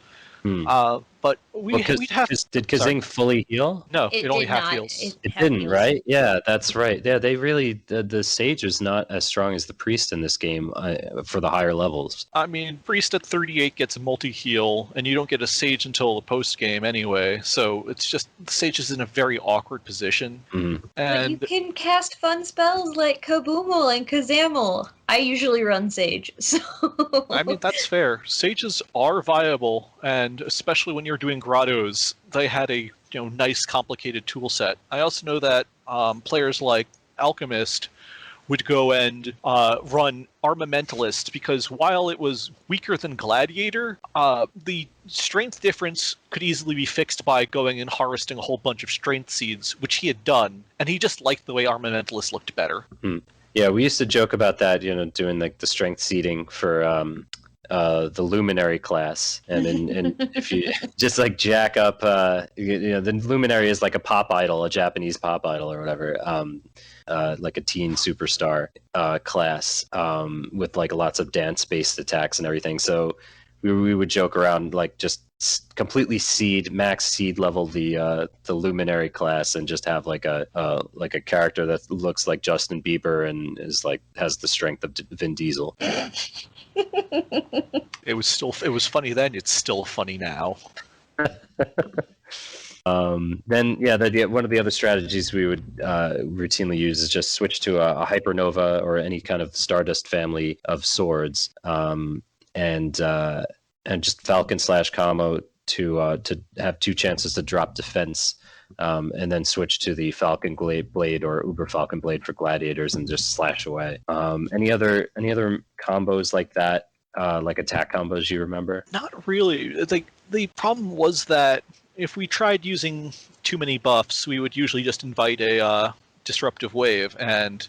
But we'd have. Did Kazing fully heal? No, it only did half not. heals. It didn't, right? Yeah, that's right. Yeah, they really the sage is not as strong as the priest in this game for the higher levels. I mean, priest at 38 gets a multi-heal, and you don't get a sage until the post-game anyway, so it's just, the sage is in a very awkward position. Mm-hmm. And but you can cast fun spells like Kaboomel and Kazamel. I usually run Sage, so... I mean, that's fair. Sages are viable, and especially when you're doing grottos, they had a nice, complicated tool set. I also know that players like Alchemist would go and run Armamentalist, because while it was weaker than Gladiator, the strength difference could easily be fixed by going and harvesting a whole bunch of strength seeds, which he had done, and he just liked the way Armamentalist looked better. Yeah, we used to joke about that, doing like the strength seeding for the Luminary class, and if you just like jack up, the Luminary is like a pop idol, a Japanese pop idol or whatever, like a teen superstar class with like lots of dance-based attacks and everything. So we would joke around like just completely max seed level the Luminary class and just have like a character that looks like Justin Bieber and has the strength of Vin Diesel. It was funny then. It's still funny now. Then one of the other strategies we would routinely use is just switch to a Hypernova or any kind of Stardust family of swords, and just Falcon / combo to have 2 chances to drop defense, and then switch to the Falcon Blade or Uber Falcon Blade for gladiators and just slash away. Any other combos like that, like attack combos you remember? Not really. The problem was that if we tried using too many buffs, we would usually just invite a disruptive wave and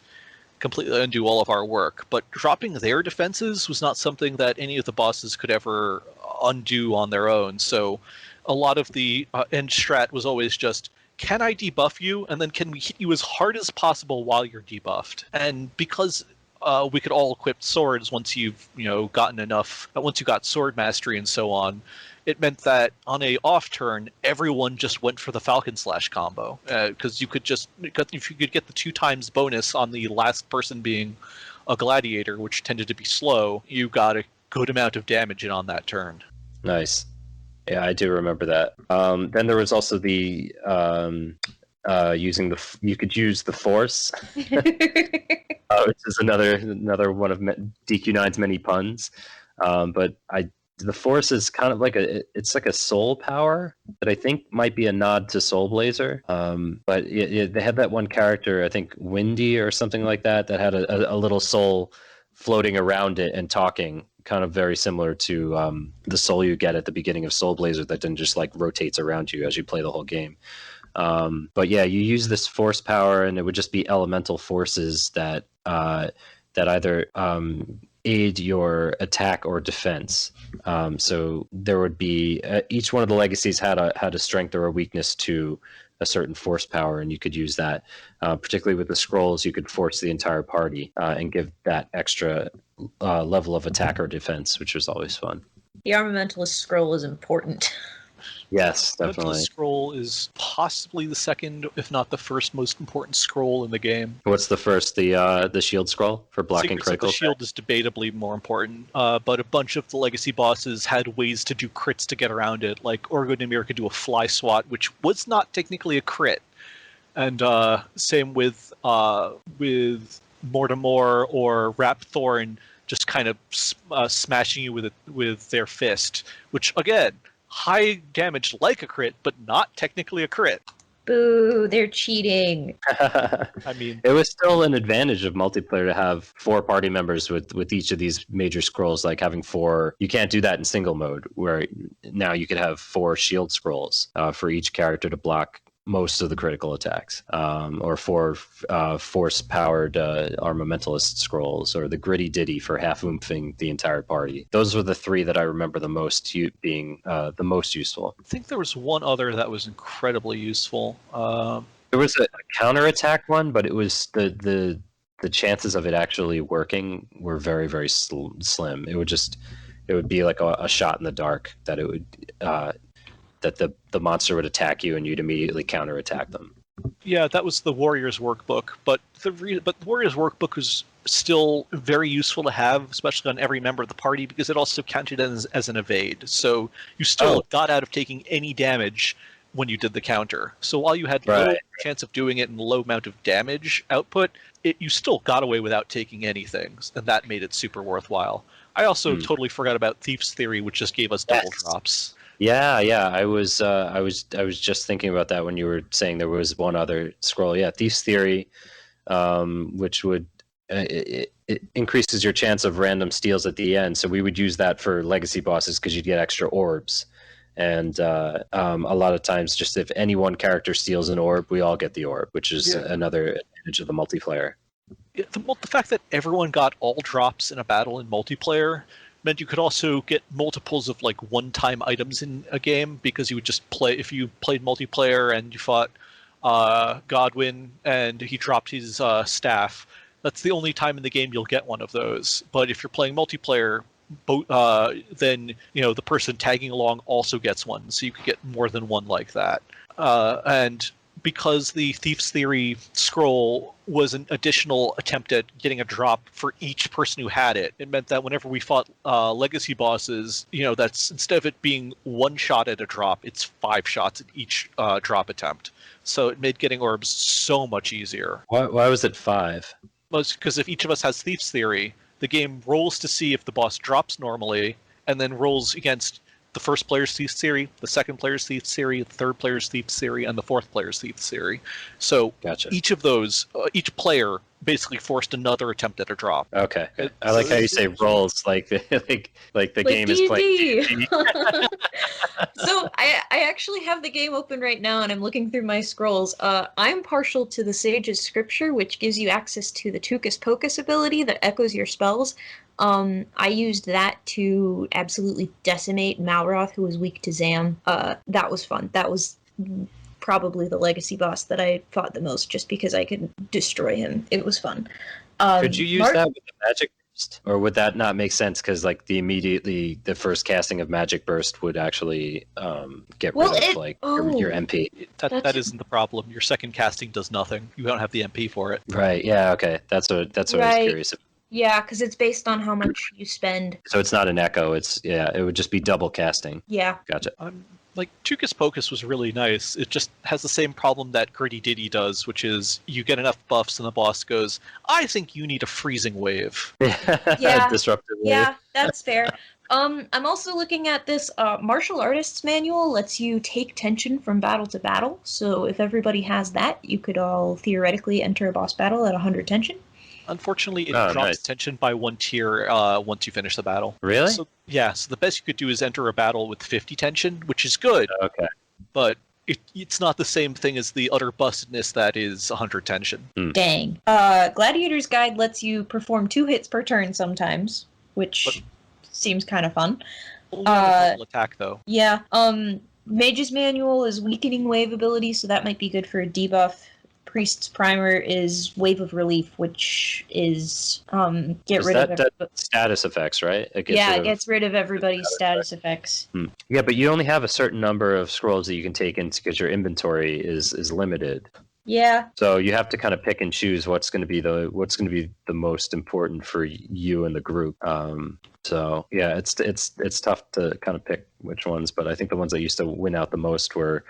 completely undo all of our work. But dropping their defenses was not something that any of the bosses could ever undo on their own. So a lot of the end strat was always just, can I debuff you? And then can we hit you as hard as possible while you're debuffed? And because we could all equip swords once you've gotten enough, once you got sword mastery and so on, it meant that on a off turn, everyone just went for the Falcon / combo, because if you could get the 2 times bonus on the last person being a gladiator, which tended to be slow, you got a good amount of damage in on that turn. Nice. Yeah, I do remember that. Then there was also the you could use the Force, which is another one of DQ9's many puns. But the Force is kind of like it's like a soul power that I think might be a nod to Soul Blazer. But they had that one character, I think Windy or something like that had a little soul floating around it and talking, kind of very similar to the soul you get at the beginning of Soul Blazer that then just like rotates around you as you play the whole game. But yeah, you use this force power, and it would just be elemental forces that either aid your attack or defense. So there would be each one of the legacies had a strength or a weakness to a certain force power, and you could use that. Particularly with the scrolls, you could force the entire party and give that extra level of attack or defense, which was always fun. The Armamentalist scroll is important. Yes, definitely. The scroll is possibly the second, if not the first, most important scroll in the game. What's the first? The shield scroll for blocking critical. The shield is debatably more important, but a bunch of the legacy bosses had ways to do crits to get around it. Like Orgo Nimir could do a fly swat, which was not technically a crit, and same with Mortimer or Rapthorn, just kind of smashing you with their fist, which again, high damage like a crit, but not technically a crit. Boo, they're cheating. I mean, it was still an advantage of multiplayer to have 4 party members with each of these major scrolls, like having 4. You can't do that in single mode, where now you could have 4 shield scrolls for each character to block most of the critical attacks, or 4 force-powered armamentalist scrolls, or the gritty ditty for half-oomphing the entire party. Those were the 3 that I remember the most being the most useful. I think there was one other that was incredibly useful. There was a counterattack one, but it was the chances of it actually working were very, very slim. It would be like a shot in the dark that it would that the monster would attack you and you'd immediately counterattack them. Yeah, that was the Warriors Workbook, but the Warriors Workbook was still very useful to have, especially on every member of the party, because it also counted as an evade. So you still got out of taking any damage when you did the counter. So while you had low chance of doing it and low amount of damage output, you still got away without taking anything, and that made it super worthwhile. I also totally forgot about Thief's Theory, which just gave us double drops. Yeah. I was just thinking about that when you were saying there was one other scroll. Yeah, Thief's Theory, which would it increases your chance of random steals at the end. So we would use that for legacy bosses because you'd get extra orbs. And a lot of times, just if any one character steals an orb, we all get the orb, which is another advantage of the multiplayer. Yeah, the fact that everyone got all drops in a battle in multiplayer meant you could also get multiples of like one-time items in a game, because you would just play, if you played multiplayer and you fought Godwin and he dropped his staff, that's the only time in the game you'll get one of those. But if you're playing multiplayer, then the person tagging along also gets one, so you could get more than one like that. And because the Thief's Theory scroll was an additional attempt at getting a drop for each person who had it, it meant that whenever we fought legacy bosses, that's, instead of it being one shot at a drop, it's 5 shots at each drop attempt. So it made getting orbs so much easier. Why was it 5? Well, it's because if each of us has Thief's Theory, the game rolls to see if the boss drops normally, and then rolls against the first player's Thief's Theory, the second player's Thief's Theory, the third player's Thief's Theory, and the fourth player's Thief's Theory. So each of those, each player basically forced another attempt at a drop. Okay, I like how you say rolls, like the game is playing. So I actually have the game open right now, and I'm looking through my scrolls. I'm partial to the Sage's Scripture, which gives you access to the Tucus Pocus ability that echoes your spells. I used that to absolutely decimate Malroth, who was weak to Zam. That was fun. That was probably the legacy boss that I fought the most, just because I could destroy him. It was fun. Could you use that with the magic burst, or would that not make sense? Because like the first casting of magic burst would actually get rid of your MP. That isn't the problem. Your second casting does nothing. You don't have the MP for it. Right. Yeah. Okay. That's what I was curious about. Yeah, because it's based on how much you spend. So it's not an echo. It would just be double casting. Yeah. Gotcha. Like, Tucus Pocus was really nice. It just has the same problem that Gritty Ditty does, which is you get enough buffs and the boss goes, I think you need a freezing wave. Yeah. Disruptive wave. Yeah, that's fair. I'm also looking at this martial artists manual. Lets you take tension from battle to battle. So if everybody has that, you could all theoretically enter a boss battle at 100 tension. Unfortunately, it drops tension by 1 tier once you finish the battle. Really? So the best you could do is enter a battle with 50 tension, which is good. Okay. But it's not the same thing as the utter bustedness that is 100 tension. Dang. Gladiator's Guide lets you perform 2 hits per turn sometimes, which seems kind of fun. Only on attack, though. Yeah. Mage's Manual is weakening wave ability, so that might be good for a debuff. Priest's Primer is Wave of Relief, which is get rid of status effects, right? It gets rid of everybody's status effects. Yeah, but you only have a certain number of scrolls that you can take in because your inventory is limited. Yeah. So you have to kind of pick and choose what's going to be the most important for you and the group. So yeah, it's tough to kind of pick which ones, but I think the ones that used to win out the most were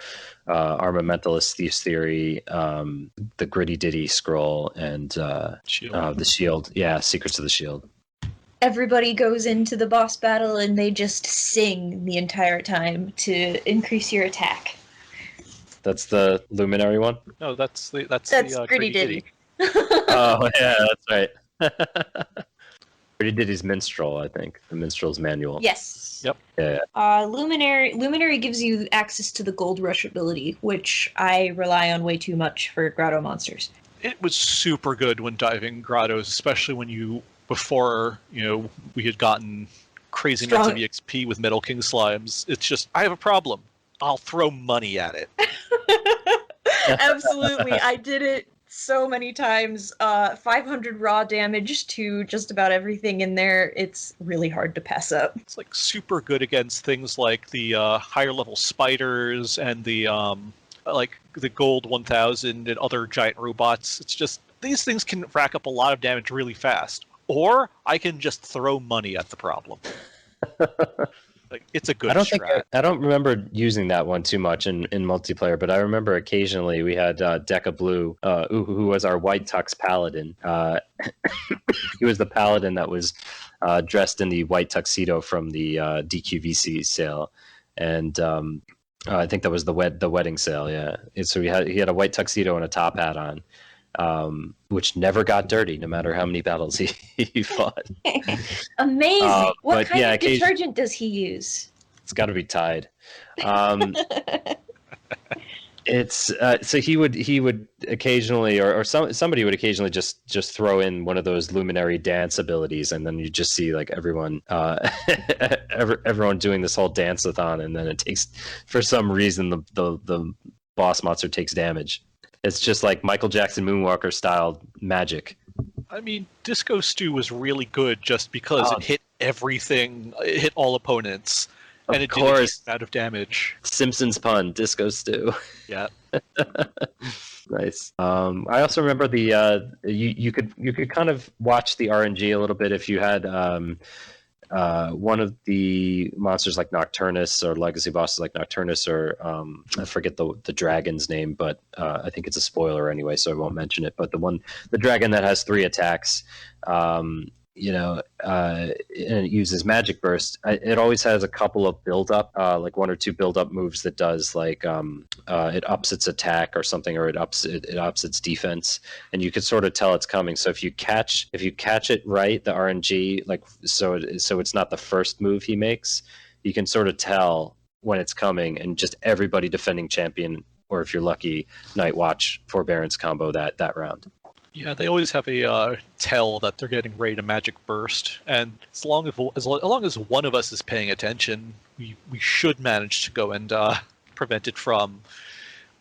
Armamentalist, Thief's Theory, the Gritty Ditty scroll, and the Shield. Yeah, Secrets of the Shield. Everybody goes into the boss battle and they just sing the entire time to increase your attack. That's the Luminary one? No, that's the Gritty Ditty. Oh yeah, that's right. But he did his minstrel, I think, the minstrel's manual. Yes. Yep. Yeah. Luminary gives you access to the Gold Rush ability, which I rely on way too much for Grotto monsters. It was super good when diving grottos, especially before we had gotten crazy amounts of EXP with Metal King slimes. It's just, I have a problem. I'll throw money at it. Absolutely. I did it so many times. 500 raw damage to just about everything in there. It's really hard to pass up. It's like super good against things like the higher level spiders and the like the gold 1000 and other giant robots. It's just, these things can rack up a lot of damage really fast. Or I can just throw money at the problem. Like, it's a good strat. I don't remember using that one too much in multiplayer, but I remember occasionally we had Deca Blue, who was our White Tux Paladin. He was the Paladin that was dressed in the white tuxedo from the DQVC sale, and I think that was the wedding sale. Yeah, so he had a white tuxedo and a top hat on. Which never got dirty, no matter how many battles he fought. Amazing! What kind of detergent does he use? It's got to be Tide. It's so he would occasionally, or somebody would occasionally just throw in one of those luminary dance abilities, and then you just see like everyone everyone doing this whole dance-a-thon, and then it takes, for some reason, the boss monster takes damage. It's just like Michael Jackson Moonwalker style magic. I mean, Disco Stew was really good just because it hit everything, it hit all opponents, and it did a decent amount of damage. Simpsons pun, Disco Stew. Yeah. Nice. I also remember you could kind of watch the RNG a little bit if you had one of the monsters like Nocturnus, or legacy bosses like Nocturnus, or I forget the dragon's name, but I think it's a spoiler anyway, so I won't mention it. But the dragon that has 3 attacks, and it uses Magic Burst. It always has a couple of build-up, like 1 or 2 build-up moves that does, like it ups its attack or something, or it ups its defense, and you could sort of tell it's coming. So if you catch it right, the RNG, like so it's not the first move he makes, you can sort of tell when it's coming, and just everybody defending champion, or if you're lucky, Night Watch Forbearance combo that round. Yeah, they always have a tell that they're getting ready to Magic Burst, and as long as one of us is paying attention, we should manage to go and prevent it from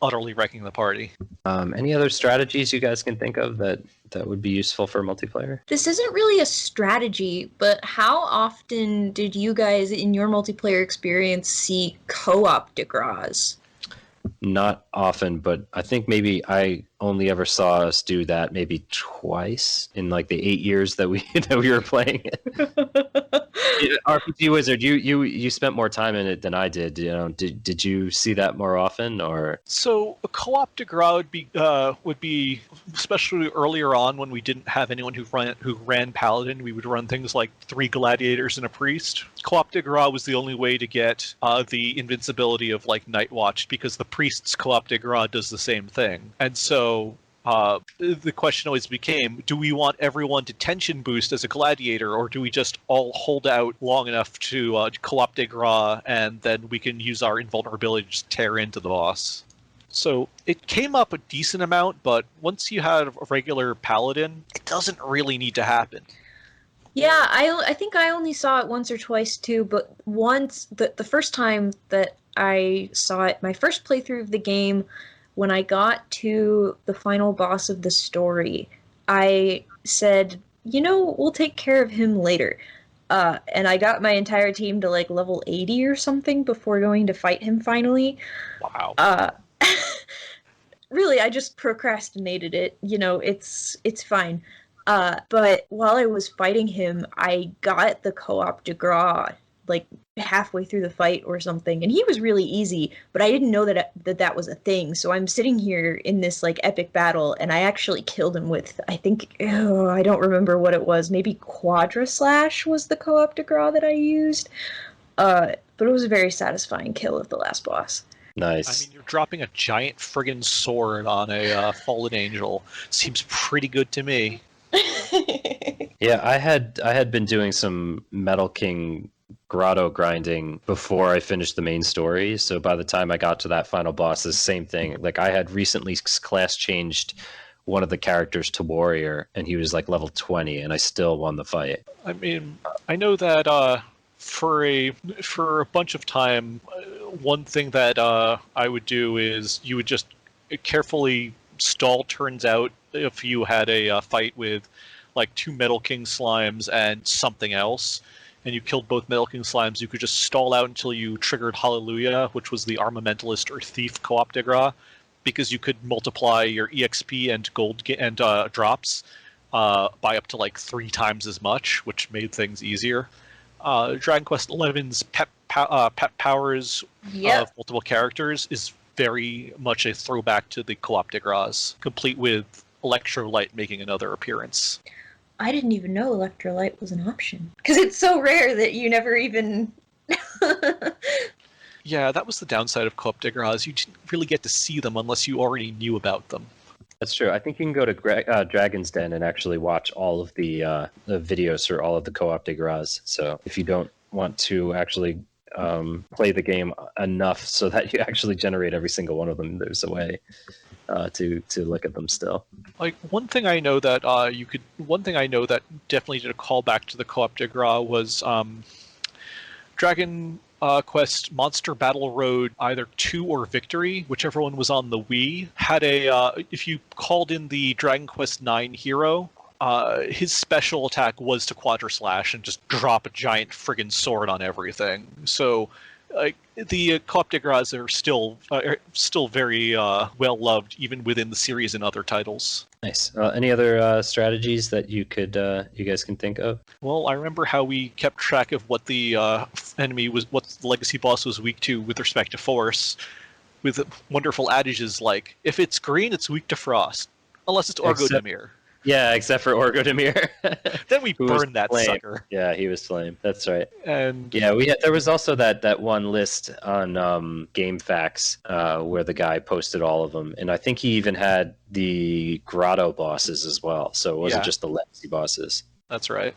utterly wrecking the party. Any other strategies you guys can think of that would be useful for multiplayer? This isn't really a strategy, but how often did you guys in your multiplayer experience see co-op Degraws? Not often, but I think maybe I only ever saw us do that maybe twice in like the 8 years that we were playing it. RPG Wizard, you spent more time in it than I did. Did you see that more often, or? So a co-op Degra would be especially earlier on when we didn't have anyone who ran Paladin. We would run things like 3 gladiators and a priest. Co-op Degra was the only way to get the invincibility of like Night Watch, because the priest's co-op Degra does the same thing, and so the question always became, do we want everyone to tension boost as a gladiator, or do we just all hold out long enough to co-op Degra, and then we can use our invulnerability to just tear into the boss? So it came up a decent amount, but once you have a regular Paladin, it doesn't really need to happen. Yeah, I think I only saw it once or twice too, but once, the first time that I saw it, my first playthrough of the game, when I got to the final boss of the story, I said, we'll take care of him later. And I got my entire team to like level 80 or something before going to fight him finally. Wow. Really, I just procrastinated it. It's fine. But while I was fighting him, I got the co-op Degra like halfway through the fight or something, and he was really easy, but I didn't know that was a thing. So I'm sitting here in this like epic battle, and I actually killed him with, I think, I don't remember what it was, maybe Quadra Slash was the co-op Degra that I used, but it was a very satisfying kill of the last boss. Nice. I mean, you're dropping a giant friggin' sword on a fallen angel. Seems pretty good to me. Yeah, I had been doing some Metal King grotto grinding before I finished the main story. So by the time I got to that final boss, the same thing. Like I had recently class changed one of the characters to warrior, and he was like level 20, and I still won the fight. I mean, I know that for a bunch of time, one thing that I would do is you would just carefully stall turns out if you had a fight with like 2 Metal King slimes and something else, and you killed both Metal King slimes, you could just stall out until you triggered Hallelujah, which was the armamentalist or thief co-op de gras, because you could multiply your EXP and gold and drops by up to like 3 times as much, which made things easier. Dragon Quest XI's pep powers of multiple characters is very much a throwback to the co-op de gras, complete with Electrolyte making another appearance. I didn't even know Electrolyte was an option. Because it's so rare that you never even... Yeah, that was the downside of co-op de gras. You didn't really get to see them unless you already knew about them. That's true. I think you can go to Dragon's Den and actually watch all of the videos for all of the co-op de gras. So if you don't want to actually play the game enough so that you actually generate every single one of them, there's a way to look at them still. Like one thing I know that definitely did a callback to the co-op de gras was Dragon Quest Monster Battle Road either 2 or Victory, whichever one was on the Wii, had if you called in the Dragon Quest IX hero, his special attack was to Quadra Slash and just drop a giant friggin' sword on everything. So the co-op de gras are still very well loved, even within the series and other titles. Nice. Any other strategies that you guys can think of? Well, I remember how we kept track of what the enemy was, what the legacy boss was weak to with respect to force, with wonderful adages like, if it's green, it's weak to frost, unless it's Orgodemir. Yeah, except for Orgodemir. Then we burned that flame. sucker. Yeah, he was flame. That's right. And yeah, there was also that one list on GameFAQs where the guy posted all of them, and I think he even had the grotto bosses as well. So it wasn't just the legacy bosses. That's right.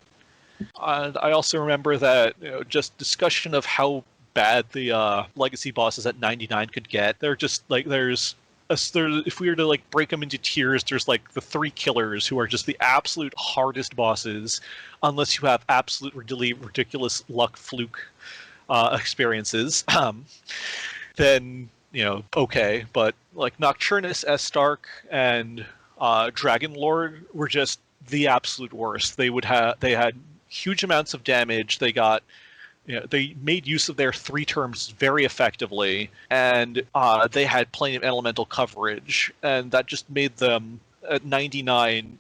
And I also remember that just discussion of how bad the legacy bosses at 99 could get. They're just like if we were to like break them into tiers, there's like the 3 killers who are just the absolute hardest bosses, unless you have absolutely ridiculous luck fluke experiences. Then okay, but like Nocturnus, S. Stark, and Dragon Lord were just the absolute worst. They had huge amounts of damage. They got. They made use of their 3 terms very effectively, and they had plenty of elemental coverage, and that just made them at 99.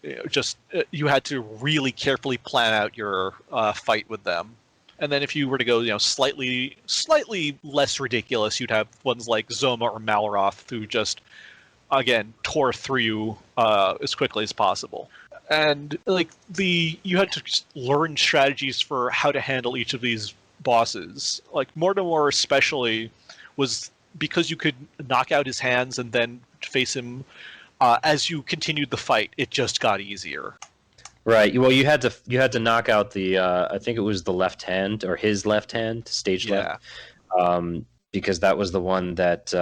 You had to really carefully plan out your fight with them. And then if you were to go, slightly less ridiculous, you'd have ones like Zoma or Malroth, who just again tore through you as quickly as possible. And like you had to learn strategies for how to handle each of these bosses. Like Mortimer especially was, because you could knock out his hands and then face him as you continued the fight, it just got easier. Right. Well, you had to knock out the I think it was the left hand, or his left hand, stage left, because that was the one that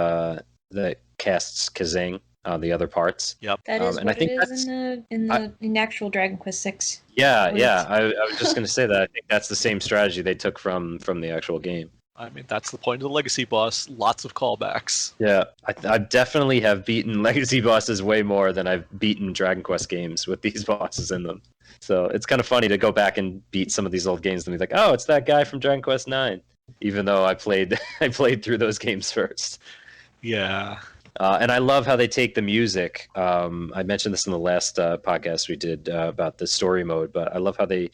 casts Kazing on the other parts. Yep. That is and what I think it is in actual Dragon Quest VI. Yeah. I was just going to say that. I think that's the same strategy they took from the actual game. I mean, that's the point of the legacy boss. Lots of callbacks. Yeah, I definitely have beaten legacy bosses way more than I've beaten Dragon Quest games with these bosses in them. So it's kind of funny to go back and beat some of these old games and be like, oh, it's that guy from Dragon Quest IX, even though I played through those games first. Yeah. And I love how they take the music. I mentioned this in the last podcast we did about the story mode, but I love how they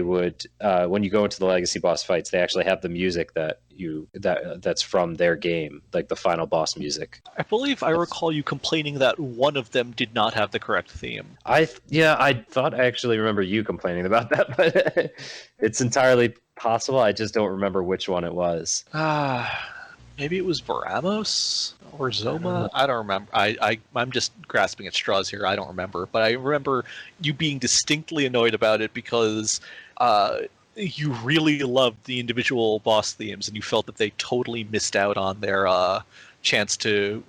would when you go into the legacy boss fights, they actually have the music that's from their game, like the final boss music. I believe I recall you complaining that one of them did not have the correct theme. I thought I actually remember you complaining about that, but it's entirely possible. I just don't remember which one it was. Maybe it was Baramos or Zoma. I don't remember. I'm just grasping at straws here. I don't remember, but I remember you being distinctly annoyed about it because you really loved the individual boss themes, and you felt that they totally missed out on their chance to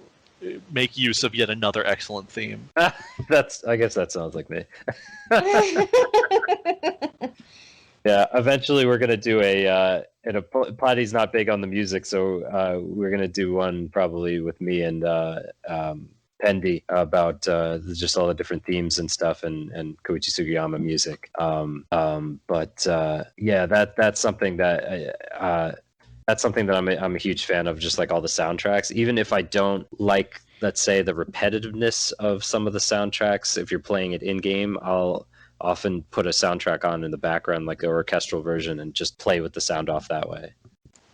make use of yet another excellent theme. I guess that sounds like me. Yeah, eventually we're gonna do Platty's not big on the music, so we're gonna do one probably with me and Pendy about just all the different themes and stuff, and Koichi Sugiyama music. But yeah, that's something that I'm a huge fan of, just like all the soundtracks. Even if I don't like, let's say, the repetitiveness of some of the soundtracks, if you're playing it in game, I'll often put a soundtrack on in the background, like the orchestral version, and just play with the sound off that way.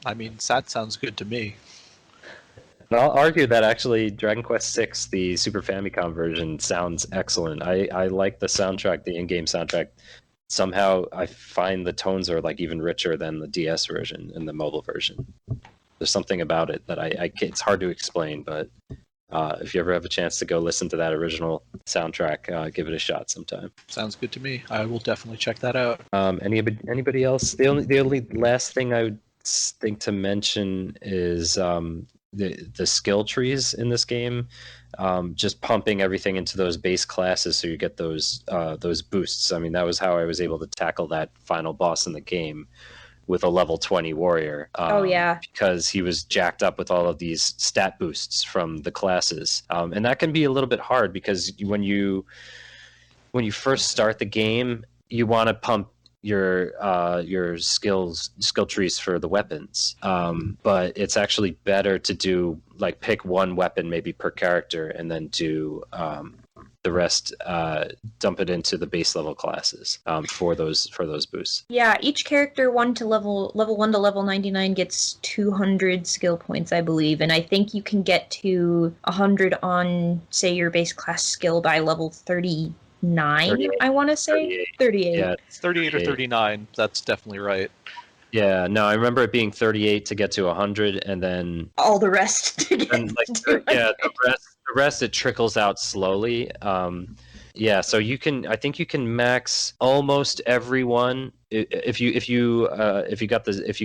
I mean, that sounds good to me. And I'll argue that actually Dragon Quest VI, the Super Famicom version, sounds excellent. I like the soundtrack, the in-game soundtrack. Somehow I find the tones are like even richer than the DS version and the mobile version. There's something about it that it's hard to explain, but if you ever have a chance to go listen to that original soundtrack, give it a shot sometime. Sounds good to me. I will definitely check that out. Anybody else? The only last thing I would think to mention is the skill trees in this game. Just pumping everything into those base classes so you get those boosts. I mean, that was how I was able to tackle that final boss in the game with a level 20 warrior. Because he was jacked up with all of these stat boosts from the classes. And that can be a little bit hard because when you first start the game, you want to pump your skill trees for the weapons. But it's actually better to do, like, pick one weapon maybe per character and then do the rest, dump it into the base level classes for those boosts. Yeah, each character level 1 to level 99 gets 200 skill points, I believe, and I think you can get to 100 on, say, your base class skill by level 39. 38. I want to say 38. Yeah, It's 38 or 39. That's definitely right. Yeah, no, I remember it being 38 to get to 100, and then all the rest to get and like to the rest it trickles out slowly. Yeah, so I think you can max almost everyone. If you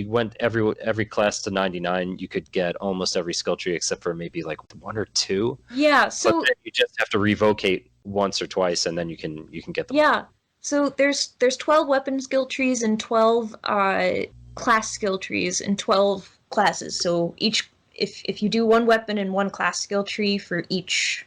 went every class to 99, you could get almost every skill tree except for maybe like one or two. Yeah, so but then you just have to revocate once or twice, and then you can get them. Yeah, so there's 12 weapon skill trees and 12 class skill trees and 12 classes. So if you do one weapon and one class skill tree for each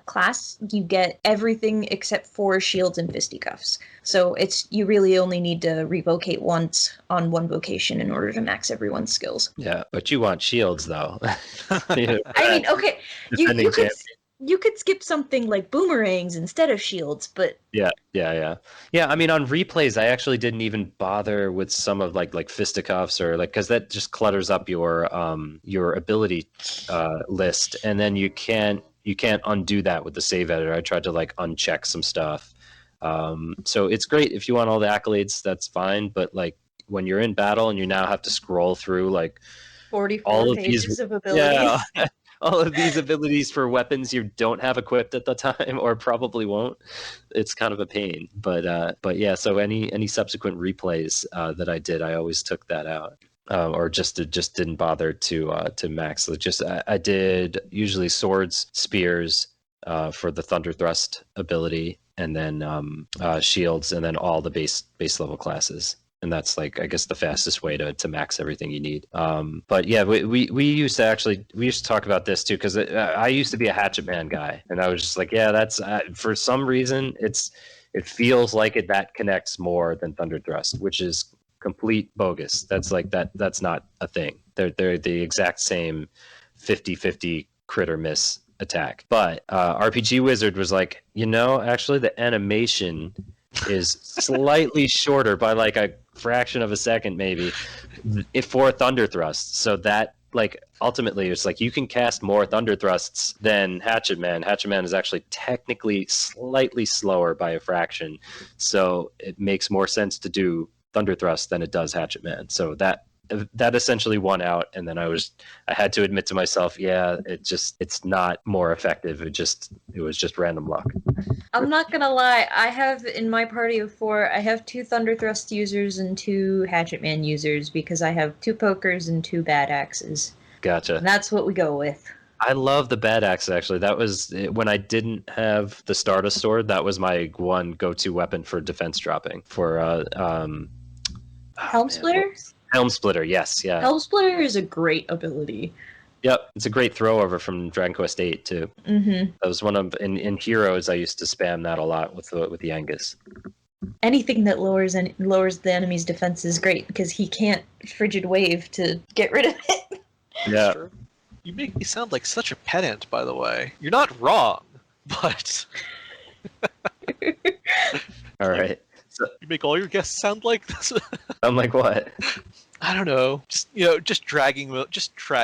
class, you get everything except for shields and fisticuffs. So you really only need to revocate once on one vocation in order to max everyone's skills. Yeah, but you want shields though. I mean, okay, you could skip something like boomerangs instead of shields, but yeah. I mean, on replays, I actually didn't even bother with some of like fisticuffs or like, because that just clutters up your ability list, and then you can't undo that with the save editor. I tried to like uncheck some stuff. So it's great if you want all the accolades, that's fine. But like when you're in battle and you now have to scroll through like 44 all of pages of abilities. Yeah. All of these abilities for weapons you don't have equipped at the time, or probably won't. It's kind of a pain, but yeah. So any subsequent replays that I did, I always took that out, or just didn't bother to max. I did usually swords, spears for the thunder thrust ability, and then shields, and then all the base level classes. And that's like, I guess, the fastest way to max everything you need. But yeah, we used to talk about this too, because I used to be a Hatchet Man guy, and I was just like, yeah, that's for some reason it feels like that connects more than Thunder Thrust, which is complete bogus. That's like that's not a thing. They're the exact same 50-50 crit or miss attack. But RPG Wizard was like, actually the animation is slightly shorter by like a fraction of a second maybe for Thunder Thrust, so that like ultimately it's like you can cast more Thunder Thrusts than Hatchet Man. Hatchet Man is actually technically slightly slower by a fraction, so it makes more sense to do Thunder Thrust than it does Hatchet Man. So that that essentially won out, and then I had to admit to myself, yeah, it's not more effective. It was just random luck. I'm not gonna lie, I have in my party of 4, I have 2 Thunder Thrust users and 2 Hatchet Man users because I have 2 pokers and 2 bad axes. Gotcha. And that's what we go with. I love the bad axe, actually. That was when I didn't have the Stardust Sword. That was my one go-to weapon for defense dropping. For Helm Splitter? Helm Splitter, yes, yeah. Helm Splitter is a great ability. Yep, it's a great throwover from Dragon Quest VIII too. Mm-hmm. That was one of in Heroes. I used to spam that a lot with the Angus. Anything that lowers the enemy's defense is great because he can't Frigid Wave to get rid of it. Yeah. Sure. You make me sound like such a pedant, by the way. You're not wrong, but All right. So you make all your guests sound like this. I'm like, what? I don't know. Just drag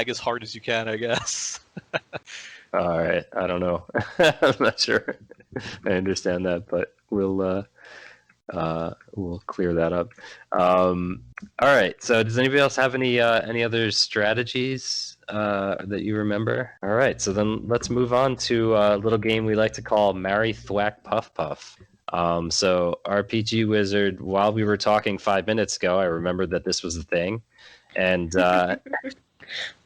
as hard as you can, I guess. All right. I don't know. I'm not sure. I understand that, but we'll clear that up. All right. So, does anybody else have any other strategies that you remember? All right. So then let's move on to a little game we like to call Marry Thwack Puff Puff. So RPG Wizard, while we were talking 5 minutes ago, I remembered that this was a thing, and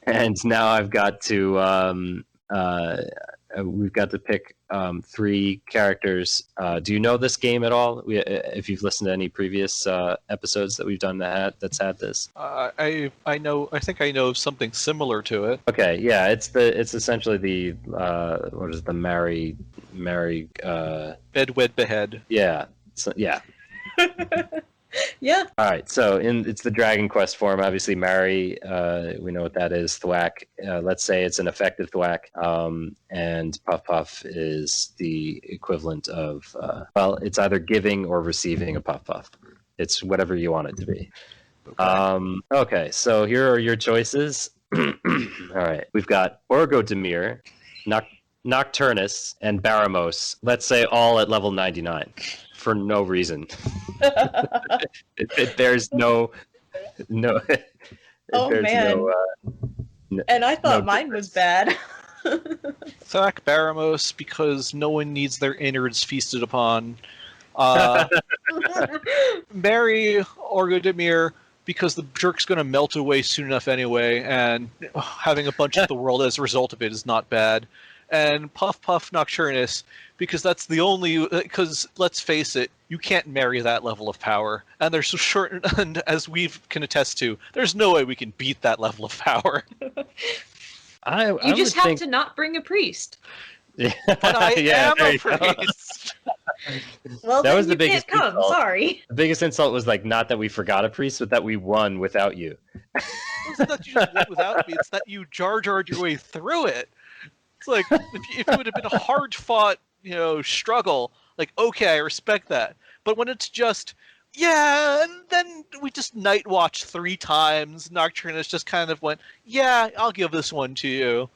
and now I've got to we've got to pick 3 characters. Do you know this game at all? If you've listened to any previous episodes that we've done that's had this. I know. I think I know something similar to it. Okay, yeah, it's essentially the what is it, the marry Bed, wed, behead. yeah. So, yeah. Yeah. All right, so it's the Dragon Quest form. Obviously, marry, we know what that is. Thwack, let's say it's an effective thwack, and Puff Puff is the equivalent of, it's either giving or receiving a Puff Puff. It's whatever you want it to be. Okay, so here are your choices. All right, we've got Orgodemir, Nocturnus, and Baramos. Let's say all at level 99. For no reason. There's no. Oh, there's man. And I thought mine was bad. Thak Baramos, because no one needs their innards feasted upon. Marry Orgodemir, because the jerk's going to melt away soon enough anyway, and having a bunch of the world as a result of it is not bad. And Puff Puff Nocturnus, because that's the only. Because let's face it, you can't marry that level of power, and there's so short. And as we can attest to, there's no way we can beat that level of power. You just have to not bring a priest. Yeah, But I am a go. priest. Well, That then was the you biggest can't come. insult. Sorry. The biggest insult was like not that we forgot a priest, but that we won without you. It's not that you just went without me; it's that you jar-jarred your way through it. It's like if it would have been a hard-fought, struggle. Like, okay, I respect that. But when it's just, yeah, and then we just night watched 3 times. Nocturnus just kind of went, yeah, I'll give this one to you.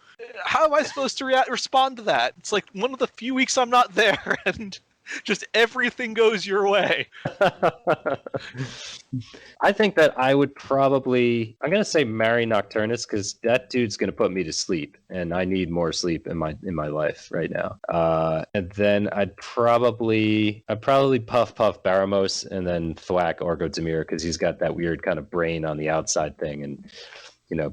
How am I supposed to respond to that? It's like one of the few weeks I'm not there, and just everything goes your way. I think that I would probably, I'm gonna say marry Nocturnus because that dude's gonna put me to sleep, and I need more sleep in my life right now. And then I'd probably Puff Puff Baramos, and then Thwack Orgodemir because he's got that weird kind of brain on the outside thing, and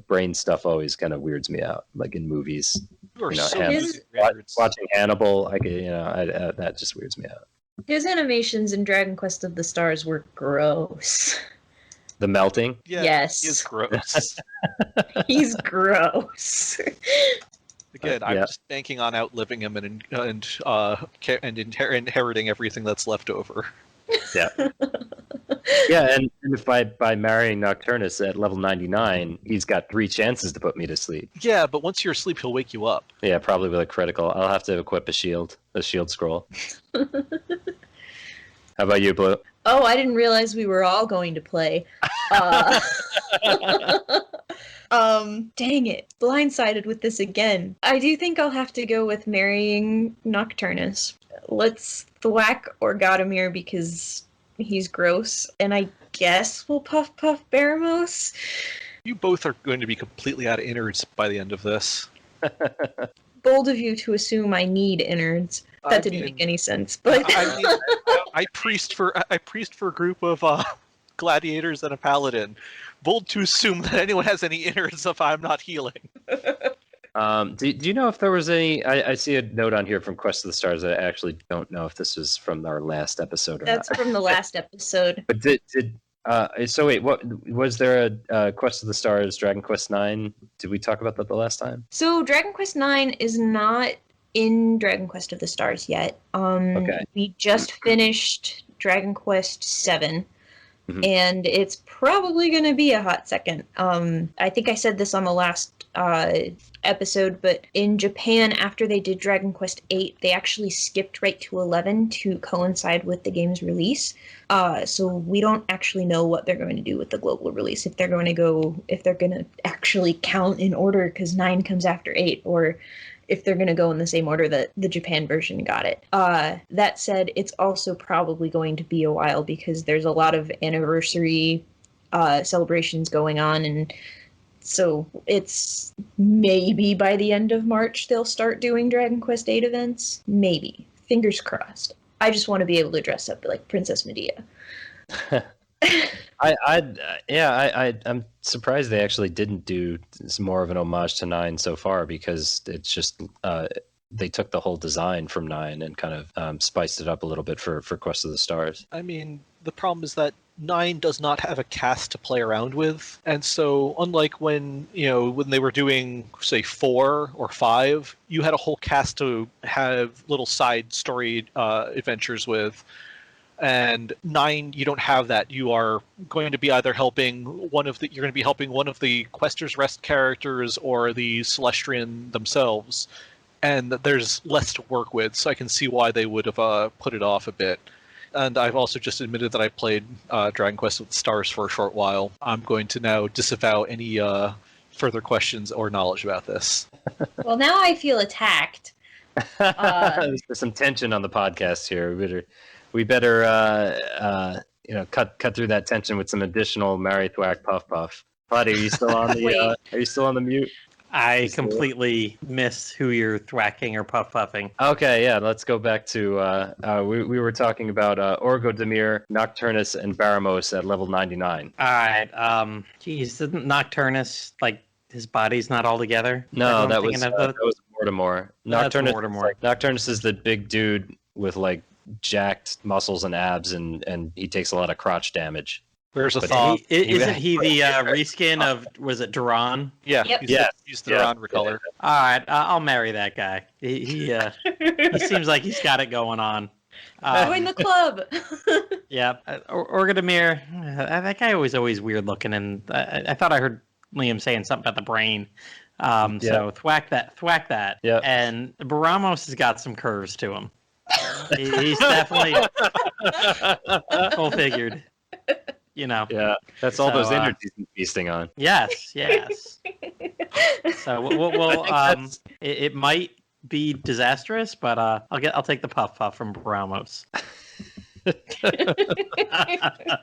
brain stuff always kind of weirds me out, like in movies. You are so Hannibal. using records. Watching Hannibal, that just weirds me out. His animations in Dragon Quest of the Stars were gross. The melting. Yeah, Yes. he is gross. He's gross. Again, I'm just banking on outliving him and inheriting everything that's left over. Yeah. Yeah, and if by marrying Nocturnus at level 99, he's got 3 chances to put me to sleep. Yeah, but once you're asleep, he'll wake you up. Yeah, probably with a critical. I'll have to equip a shield scroll. How about you, Blue? Oh, I didn't realize we were all going to play. Dang it. Blindsided with this again. I do think I'll have to go with marrying Nocturnus. Let's thwack Orgodemir because he's gross, and I guess we'll Puff Puff Baramos. You both are going to be completely out of innards by the end of this. Bold of you to assume I need innards. That didn't make any sense, but I priest for a group of gladiators and a paladin. Bold to assume that anyone has any innards if I'm not healing. Do you know if there was any? I see a note on here from Quest of the Stars. I actually don't know if this was from our last episode or that's not. from the last episode. But so wait, what was there a Quest of the Stars Dragon Quest IX? Did we talk about that the last time? So Dragon Quest IX is not in Dragon Quest of the Stars yet. Okay. We just finished Dragon Quest VII. Mhm. And it's probably going to be a hot second. I think I said this on the last episode, but in Japan, after they did Dragon Quest VIII, they actually skipped right to 11 to coincide with the game's release. So we don't actually know what they're going to do with the global release. If they're going to actually count in order because 9 comes after 8, or if they're going to go in the same order that the Japan version got it. That said, it's also probably going to be a while because there's a lot of anniversary celebrations going on, and so it's maybe by the end of March they'll start doing Dragon Quest VIII events. Maybe. Fingers crossed. I just want to be able to dress up like Princess Medea. I'm surprised they actually didn't do more of an homage to 9 so far, because it's just they took the whole design from 9 and kind of spiced it up a little bit for Quest of the Stars. I mean, the problem is that 9 does not have a cast to play around with, and so unlike when they were doing, say, 4 or 5, you had a whole cast to have little side story adventures with. And 9, you don't have that. You are going to be either helping one of the Quester's Rest characters or the Celestrian themselves, and there's less to work with. So I can see why they would have put it off a bit. And I've also just admitted that I played Dragon Quest with the Stars for a short while. I'm going to now disavow any further questions or knowledge about this. Well, now I feel attacked. There's some tension on the podcast here. We better cut through that tension with some additional Mary Thwack Puff Puff. Platy, are you still on the are you still on the mute? I completely missed who you're thwacking or puff puffing. Okay, yeah, let's go back to we were talking about Orgodemir, Nocturnus, and Baramos at level 99. All right. Geez, isn't Nocturnus like his body's not all together? No, that was Mortimer. Nocturnus. Mortimer. Nocturnus is the big dude with like jacked muscles and abs, and he takes a lot of crotch damage. Where's a But thought? Isn't he the reskin of, was it Duran? Yeah, Yep. he's the Duran recolor. All right, I'll marry that guy. He seems like he's got it going on. Join the club. Yeah, Orgodemir, that guy was always weird looking, and I thought I heard Liam saying something about the brain. So thwack that. Yeah. And Baramos has got some curves to him. He's definitely full figured. Yeah, that's all those energies he's feasting on. Yes. So we'll it might be disastrous, but I'll take the puff from Ramos.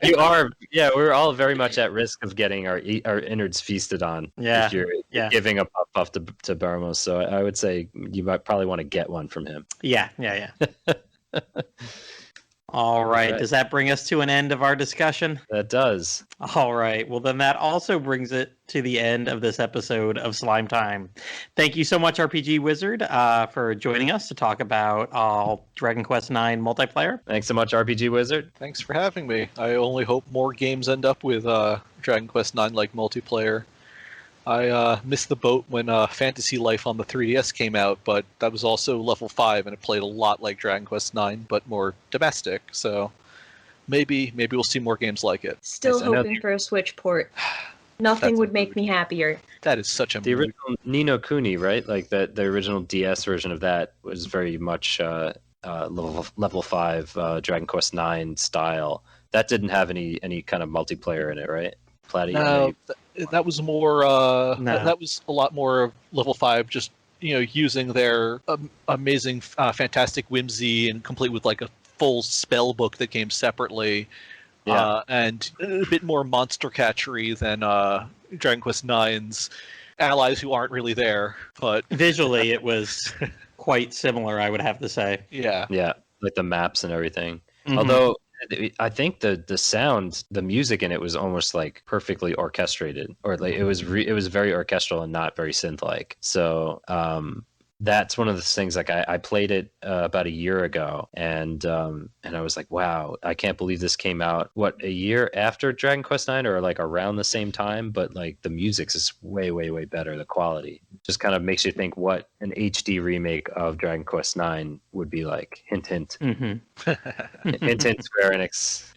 You are, we're all very much at risk of getting our innards feasted on. Yeah, if you're giving a puff to Baramos. So I would say you might probably want to get one from him. Yeah. All right. Does that bring us to an end of our discussion? That does. All right. Well, then that also brings it to the end of this episode of Slime Time. Thank you so much, RPG Wizard, for joining us to talk about Dragon Quest IX Multiplayer. Thanks so much, RPG Wizard. Thanks for having me. I only hope more games end up with Dragon Quest IX like multiplayer. I missed the boat when Fantasy Life on the 3DS came out, but that was also level 5, and it played a lot like Dragon Quest IX, but more domestic. So maybe we'll see more games like it. Still hoping for a Switch port. Nothing would make me happier. That is such a the original Ni no Kuni, right? Like the original DS version of that was very much level 5 Dragon Quest IX style. That didn't have any kind of multiplayer in it, right? Platy, no, that was more. That was a lot more of level 5, just using their amazing, fantastic whimsy, and complete with like a full spell book that came separately. and a bit more monster catchery than Dragon Quest IX's allies who aren't really there. But Visually, it was quite similar, I would have to say. yeah, like the maps and everything. Mhm. Although I think the sound, the music in it was almost like perfectly orchestrated, or like it was very orchestral and not very synth like. So that's one of the things. Like I played it about a year ago, and I was like, wow, I can't believe this came out a year after Dragon Quest IX, or like around the same time. But like the music's is way way better. The quality just kind of makes you think what an HD remake of Dragon Quest IX would be like. Hint hint. Hint hint. Square Enix.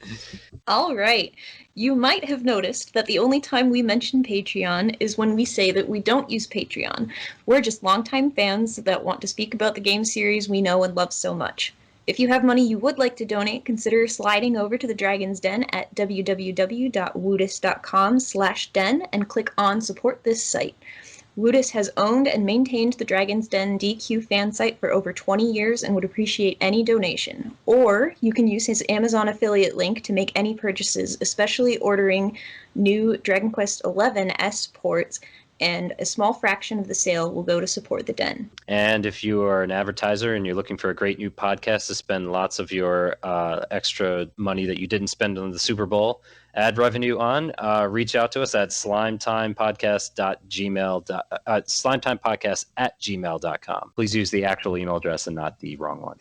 All right. You might have noticed that the only time we mention Patreon is when we say that we don't use Patreon. We're just longtime fans that want to speak about the game series we know and love so much. If you have money you would like to donate, consider sliding over to the Dragon's Den at www.woodus.com/den and click on Support This Site. Woodus has owned and maintained the Dragon's Den DQ fan site for over 20 years and would appreciate any donation. Or you can use his Amazon affiliate link to make any purchases, especially ordering new Dragon Quest XI S ports, and a small fraction of the sale will go to support the Den. And if you are an advertiser and you're looking for a great new podcast to spend lots of your extra money that you didn't spend on the Super Bowl ad revenue on, reach out to us at slimetimepodcast@gmail.com. Please use the actual email address and not the wrong one.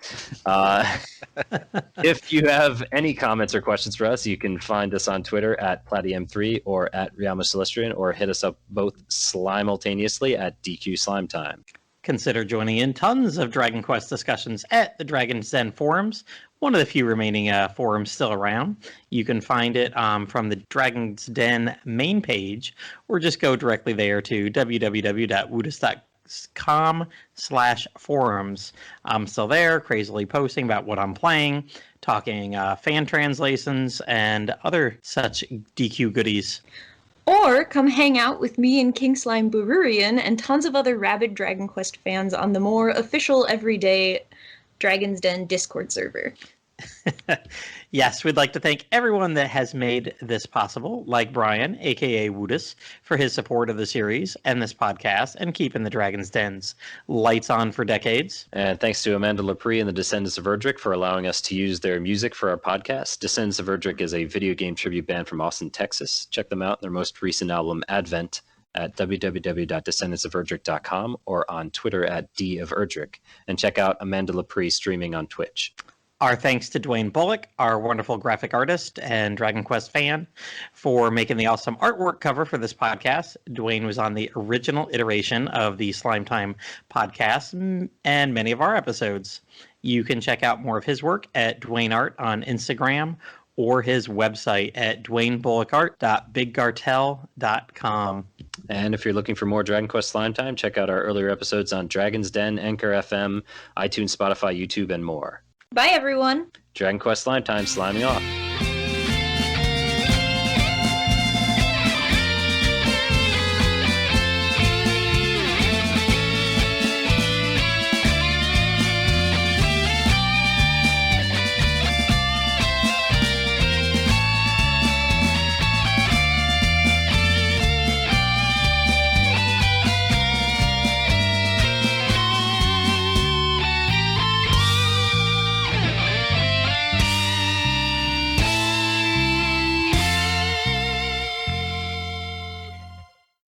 If you have any comments or questions for us, you can find us on Twitter at Plattym3 or at Riamus or hit us up both simultaneously at DQ Slimetime. Consider joining in tons of Dragon Quest discussions at the Dragon's Den forums, one of the few remaining forums still around. You can find it from the Dragon's Den main page, or just go directly there to www.woodus.com/forums. I'm still there, crazily posting about what I'm playing, talking fan translations, and other such DQ goodies. Or come hang out with me and King Slime Bururian and tons of other rabid Dragon Quest fans on the more official everyday Dragon's Den Discord server. Yes, we'd like to thank everyone that has made this possible, like Brian, aka Woodus, for his support of the series and this podcast and keeping the Dragon's Den's lights on for decades. And thanks to Amanda Lepre and the Descendants of Erdrick for allowing us to use their music for our podcast. Descendants of Erdrick is a video game tribute band from Austin, Texas. Check them out in their most recent album, Advent, at www.descendantsoferdrick.com or on Twitter at D of Erdrick. And check out Amanda Lepre streaming on Twitch. Our thanks to Dwayne Bullock, our wonderful graphic artist and Dragon Quest fan, for making the awesome artwork cover for this podcast. Dwayne was on the original iteration of the Slime Time podcast and many of our episodes. You can check out more of his work at Dwayne Art on Instagram or his website at dwaynebullocart.bigcartel.com. And if you're looking for more Dragon Quest Slime Time, check out our earlier episodes on Dragon's Den, Anchor FM, iTunes, Spotify, YouTube, and more. Bye, everyone. Dragon Quest Slime Time, sliming off.